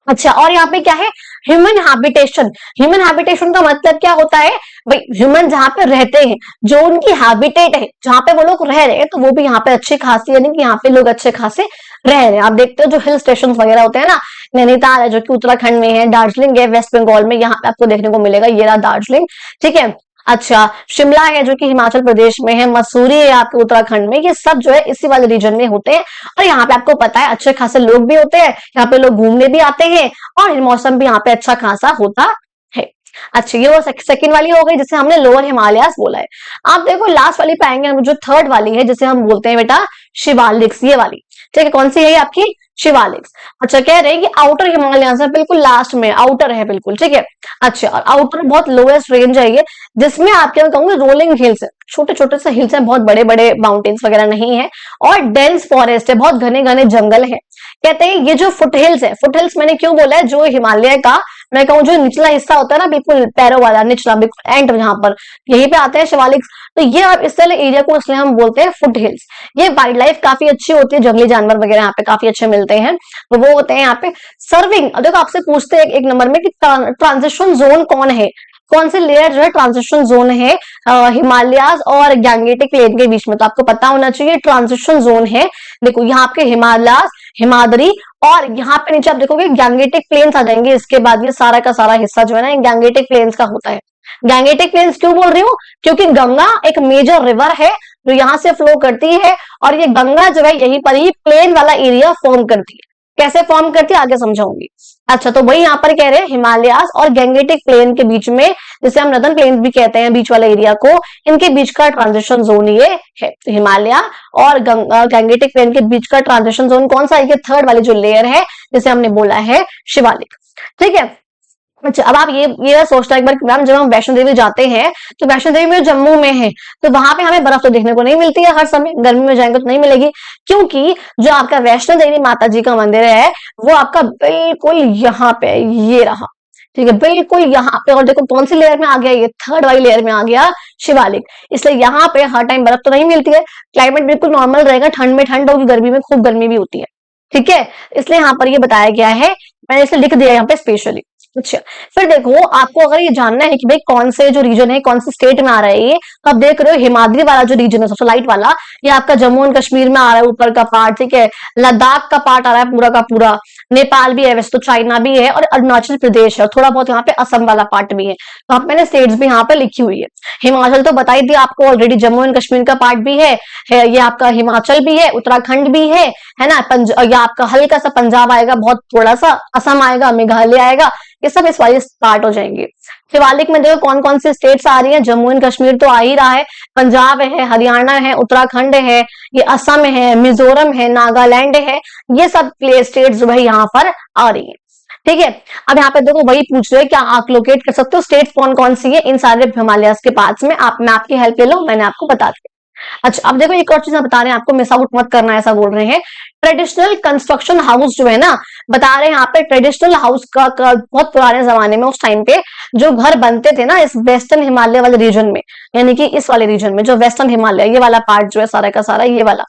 अच्छा, और यहाँ पे क्या है? Human habitation. ह्यूमन हैबिटेशन का मतलब क्या होता है? भाई ह्यूमन जहाँ पे रहते हैं, जो उनकी हैबिटेट है, जहाँ पे वो लोग रह रहे हैं, तो वो भी यहाँ पे अच्छी खासी, यानी कि यहाँ पे लोग अच्छे खासे रह रहे हैं। आप देखते हो जो हिल स्टेशन वगैरह होते हैं ना, नैनीताल है जो कि उत्तराखंड में है, दार्जिलिंग है वेस्ट बंगाल में, यहाँ पे आपको देखने को मिलेगा, ये रहा दार्जिलिंग, ठीक है। अच्छा, शिमला है जो कि हिमाचल प्रदेश में है, मसूरी है आपके उत्तराखंड में, ये सब जो है इसी वाले रीजन में होते हैं। और यहाँ पे आपको पता है अच्छे खासे लोग भी होते हैं, यहाँ पे लोग घूमने भी आते हैं और मौसम भी यहाँ पे अच्छा खासा होता है। अच्छा, ये वो सेकंड वाली हो गई जिसे हमने लोअर हिमालयास बोला है। आप देखो लास्ट वाली पाएंगे हम, जो थर्ड वाली है जिसे हम बोलते हैं बेटा शिवालिक्स, ये वाली, ठीक है। कौन सी है ये आपकी? शिवालिक्स। अच्छा, कह रहे हैं कि आउटर हिमालयास है, बिल्कुल लास्ट में आउटर है, बिल्कुल ठीक है। अच्छा, और आउटर बहुत लोएस्ट रेंज है ये, जिसमें आपके कहूंगे रोलिंग हिल्स है, छोटे छोटे से हिल्स हैं, बहुत बड़े बड़े माउंटेन्स वगैरह नहीं है, और डेंस फॉरेस्ट है, बहुत घने घने जंगल है। कहते हैं ये जो फुट हिल्स है, फुट हिल्स मैंने क्यों बोला है? जो हिमालय का मैं कहूँ जो निचला हिस्सा होता है ना, बिल्कुल पैरों वाला निचला, बिल्कुल एंड जहां पर, यहीं पे आते हैं शिवालिक्स। तो ये आप इस वाले एरिया को इसलिए हम बोलते हैं फुट हिल्स। ये वाइल्ड लाइफ काफी अच्छी होती है, जंगली जानवर वगैरह यहाँ पे काफी अच्छे मिलते हैं, तो वो होते हैं यहाँ पे सर्विंग। देखो आपसे पूछते हैं एक नंबर में कि ट्रांजिशन जोन कौन है, कौन से लेयर जो है ट्रांजिशन जोन है हिमालयास और गैंगेटिक प्लेन के बीच में। तो आपको पता होना चाहिए ट्रांजिशन जोन है, देखो यहाँ आपके हिमालयास, हिमाद्री, और यहाँ पे नीचे आप देखोगे गैंगेटिक प्लेन्स आ जाएंगे। इसके बाद ये सारा का सारा हिस्सा जो है ना गैंगेटिक प्लेन्स का होता है। गैंगेटिक प्लेन्स क्यों बोल रही हूँ? क्योंकि गंगा एक मेजर रिवर है जो यहाँ से फ्लो करती है, और ये गंगा जो है यहीं पर ही प्लेन वाला एरिया फॉर्म करती है। कैसे फॉर्म करती है आगे समझाऊंगी। अच्छा, तो वही यहाँ पर कह रहे हैं हिमालयास और गैंगेटिक प्लेन के बीच में, जिसे हम नदन प्लेन भी कहते हैं बीच वाले एरिया को, इनके बीच का ट्रांजिशन जोन ये है। तो हिमालय और गैंगेटिक प्लेन के बीच का ट्रांजिशन जोन कौन सा है? ये थर्ड वाली जो लेयर है जिसे हमने बोला है शिवालिक, ठीक है। अच्छा, अब आप ये सोचना एक बार कि मैम जब हम वैष्णो देवी जाते हैं तो वैष्णो देवी में जम्मू में है, तो वहां पे हमें बर्फ तो देखने को नहीं मिलती है हर समय, गर्मी में जाएंगे तो नहीं मिलेगी, क्योंकि जो आपका वैष्णो देवी माता जी का मंदिर है वो आपका बिल्कुल यहाँ पे, ये रहा, ठीक है, बिल्कुल यहाँ पे। और देखो कौन सी लेयर में आ गया? ये थर्ड वाली लेयर में आ गया शिवालिक। इसलिए यहाँ पे हर टाइम बर्फ तो नहीं मिलती है, क्लाइमेट बिल्कुल नॉर्मल रहेगा, ठंड में ठंड होगी, गर्मी में खूब गर्मी भी होती है, ठीक है। इसलिए यहाँ पर ये बताया गया है, मैंने इसे लिख दिया यहाँ पे स्पेशली। अच्छा, फिर देखो आपको अगर ये जानना है कि भाई कौन से जो रीजन है, कौन से स्टेट में आ रहा है ये, तो आप देख रहे हो हिमाद्री वाला जो रीजन है सबसे लाइट वाला, ये आपका जम्मू एंड कश्मीर में आ रहा है ऊपर का पार्ट, ठीक है। लद्दाख का पार्ट आ रहा है पूरा का पूरा, नेपाल भी है, वैसे तो चाइना भी है, और अरुणाचल प्रदेश है, और थोड़ा बहुत यहाँ पे असम वाला पार्ट भी है। तो आप मैंने स्टेट्स भी यहाँ पे लिखी हुई है। हिमाचल तो बता ही दिया आपको ऑलरेडी, जम्मू एंड कश्मीर का पार्ट भी है, ये आपका हिमाचल भी है, उत्तराखंड भी है ना, या आपका हल्का सा पंजाब आएगा, बहुत थोड़ा सा असम आएगा, मेघालय आएगा, ये सब इस वाले पार्ट हो जाएंगे। शिवालिक में देखो कौन कौन सी स्टेट्स आ रही हैं, जम्मू एंड कश्मीर तो आ ही रहा है, पंजाब है, हरियाणा है, उत्तराखंड है, ये असम है, मिजोरम है, नागालैंड है, ये सब प्ले स्टेट्स जो है यहाँ पर आ रही है। ठीक है, अब यहाँ पे देखो वही पूछ रहे हैं, क्या आप लोकेट कर सकते हो स्टेट्स कौन कौन सी है इन सारे हिमालय के पास में, आप मैं आपकी हेल्प ले लो, मैंने आपको बता दिया। अच्छा, अब देखो एक और चीज बता रहे हैं आपको, मिस आउट मत करना, ऐसा बोल रहे हैं। ट्रेडिशनल कंस्ट्रक्शन हाउस जो है ना, बता रहे हैं यहाँ पे ट्रेडिशनल हाउस का बहुत पुराने जमाने में, उस टाइम पे जो घर बनते थे ना इस वेस्टर्न हिमालय वाले रीजन में, यानी कि इस वाले रीजन में जो वेस्टर्न हिमालय, ये वाला पार्ट जो है सारा का सारा ये वाला,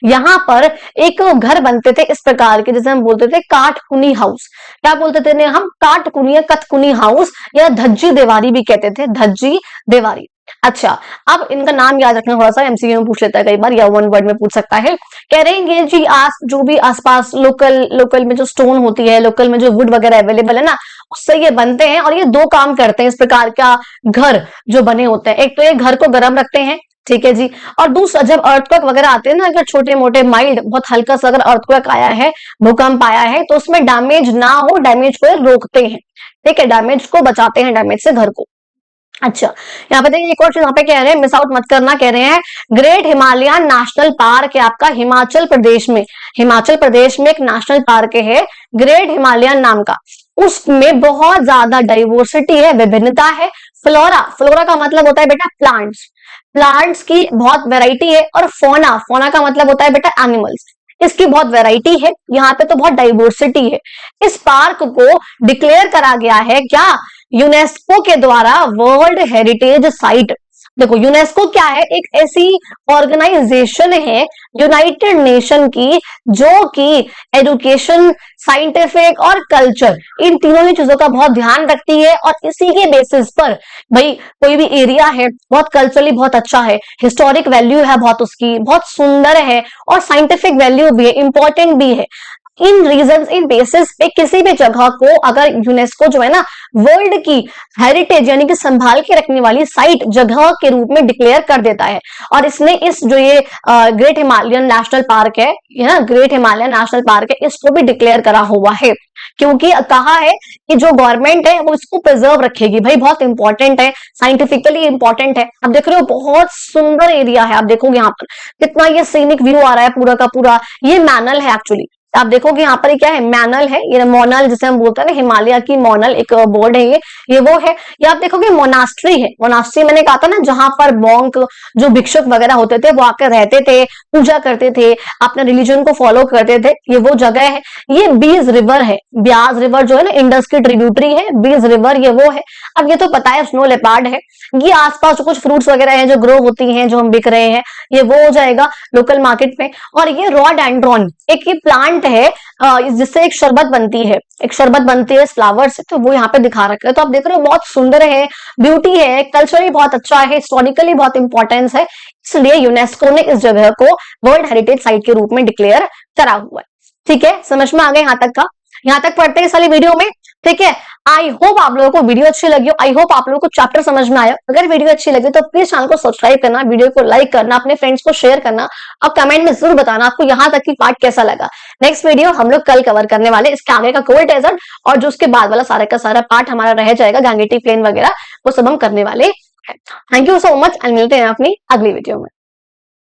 यहाँ पर एक घर बनते थे इस प्रकार के, जैसे हम बोलते थे काटकुनी हाउस। क्या बोलते थे ने हम? काटकुनी या कथकुनी हाउस, या धज्जी देवारी भी कहते थे, धज्जी देवारी। अच्छा, अब इनका नाम याद रखना, थोड़ा सा एमसीक्यू में पूछ लेता है कई बार, या वन वर्ड में पूछ सकता है। कह रहे हैं जी जो भी आसपास लोकल में जो स्टोन होती है, लोकल में जो वुड वगैरह अवेलेबल है ना, उससे ये बनते हैं, और ये दो काम करते हैं इस प्रकार का घर जो बने होते हैं। एक तो ये घर को गर्म रखते हैं, ठीक है जी, और दूसरा जब अर्थक्वेक वगैरह आते हैं ना, अगर छोटे मोटे माइल्ड बहुत हल्का सा अगर अर्थक्वेक आया है, भूकंप आया है, तो उसमें डैमेज ना हो, डैमेज को रोकते हैं, ठीक है, डैमेज को बचाते हैं, डैमेज से घर को। अच्छा, यहाँ पे देखिए एक और चीज यहाँ पे कह रहे हैं, मिस आउट मत करना, कह रहे हैं ग्रेट हिमालयन नेशनल पार्क है आपका हिमाचल प्रदेश में। हिमाचल प्रदेश में एक नेशनल पार्क है ग्रेट हिमालयन नाम का, उसमें बहुत ज्यादा डाइवर्सिटी है, विभिन्नता है। फ्लोरा, फ्लोरा का मतलब होता है बेटा प्लांट्स, प्लांट्स की बहुत वैरायटी है, और फोना, फोना का मतलब होता है बेटा एनिमल्स, इसकी बहुत वैरायटी है, यहाँ पे तो बहुत डाइवर्सिटी है। इस पार्क को डिक्लेयर करा गया है क्या? यूनेस्को के द्वारा वर्ल्ड हेरिटेज साइट। देखो यूनेस्को क्या है? एक ऐसी ऑर्गेनाइजेशन है यूनाइटेड नेशन की, जो कि एजुकेशन, साइंटिफिक और कल्चर, इन तीनों ही चीजों का बहुत ध्यान रखती है, और इसी के बेसिस पर भाई कोई भी एरिया है बहुत कल्चरली बहुत अच्छा है, हिस्टोरिक वैल्यू है बहुत, उसकी बहुत सुंदर है, और साइंटिफिक वैल्यू भी है, इंपॉर्टेंट भी है, इन रीजंस, इन बेसिस पे किसी भी जगह को अगर यूनेस्को जो है ना वर्ल्ड की हेरिटेज यानी कि संभाल के रखने वाली साइट जगह के रूप में डिक्लेयर कर देता है। और इसने इस जो ये ग्रेट हिमालयन नेशनल पार्क है ना, ग्रेट हिमालयन नेशनल पार्क है, इसको भी डिक्लेयर करा हुआ है, क्योंकि कहा है कि जो गवर्नमेंट है वो इसको प्रिजर्व रखेगी, भाई बहुत इंपॉर्टेंट है, साइंटिफिकली इंपॉर्टेंट है। आप देख रहे हो बहुत सुंदर एरिया है, आप देखोगे यहाँ पर कितना ये सीनिक व्यू आ रहा है पूरा का पूरा, ये मैनल है एक्चुअली, आप देखोगे यहाँ पर क्या है, मैनल है, ये मोनल जिसे हम बोलते हैं ना, हिमालय की मोनल एक बोर्ड है ये वो है। ये आप देखोगे मोनास्ट्री है, मोनास्ट्री मैंने कहा था ना, जहां पर मॉन्क जो भिक्षुक वगैरह होते थे वो आकर रहते थे, पूजा करते थे, अपने रिलीजन को फॉलो करते थे, ये वो जगह है। ये बीज रिवर है, ब्यास रिवर जो है ना इंडस की ट्रिब्यूटरी है, बीज रिवर ये वो है। अब ये तो पता है स्नो लेपर्ड है, ये आसपास जो कुछ फ्रूट्स वगैरह हैं जो ग्रो होती हैं जो हम बिक रहे हैं, ये वो हो जाएगा लोकल मार्केट में। और ये रॉडेंड्रॉन एक ये प्लांट है जिससे एक शरबत बनती है, एक शरबत बनती है इस फ्लावर से, तो वो यहाँ पे दिखा रखा है। तो आप देख रहे हो बहुत सुंदर है, ब्यूटी है, कल्चरली बहुत अच्छा है, हिस्टोरिकली बहुत इंपॉर्टेंस है, इसलिए यूनेस्को ने इस जगह को वर्ल्ड हेरिटेज साइट के रूप में डिक्लेयर करा हुआ है। ठीक है, समझ में आ गया यहाँ तक का? यहाँ तक पढ़ते हैं इस वाली वीडियो में, ठीक है। आई होप आप लोगों को वीडियो अच्छी लगी हो, आई होप आप लोगों को चैप्टर समझ में आया। अगर वीडियो अच्छी लगी तो प्लीज चैनल को सब्सक्राइब करना, वीडियो को लाइक करना, अपने फ्रेंड्स को शेयर करना, और कमेंट में जरूर बताना आपको यहाँ तक की पार्ट कैसा लगा। नेक्स्ट वीडियो हम लोग कल कवर करने वाले इसके आगे का कोल्ड डेजर्ट, और जो उसके बाद वाला सारा का सारा पार्ट हमारा रह जाएगा गैंगेटिक प्लेन वगैरह, वो सब हम करने वाले हैं। Thank you so much, and मिलते हैं अपनी अगली वीडियो में।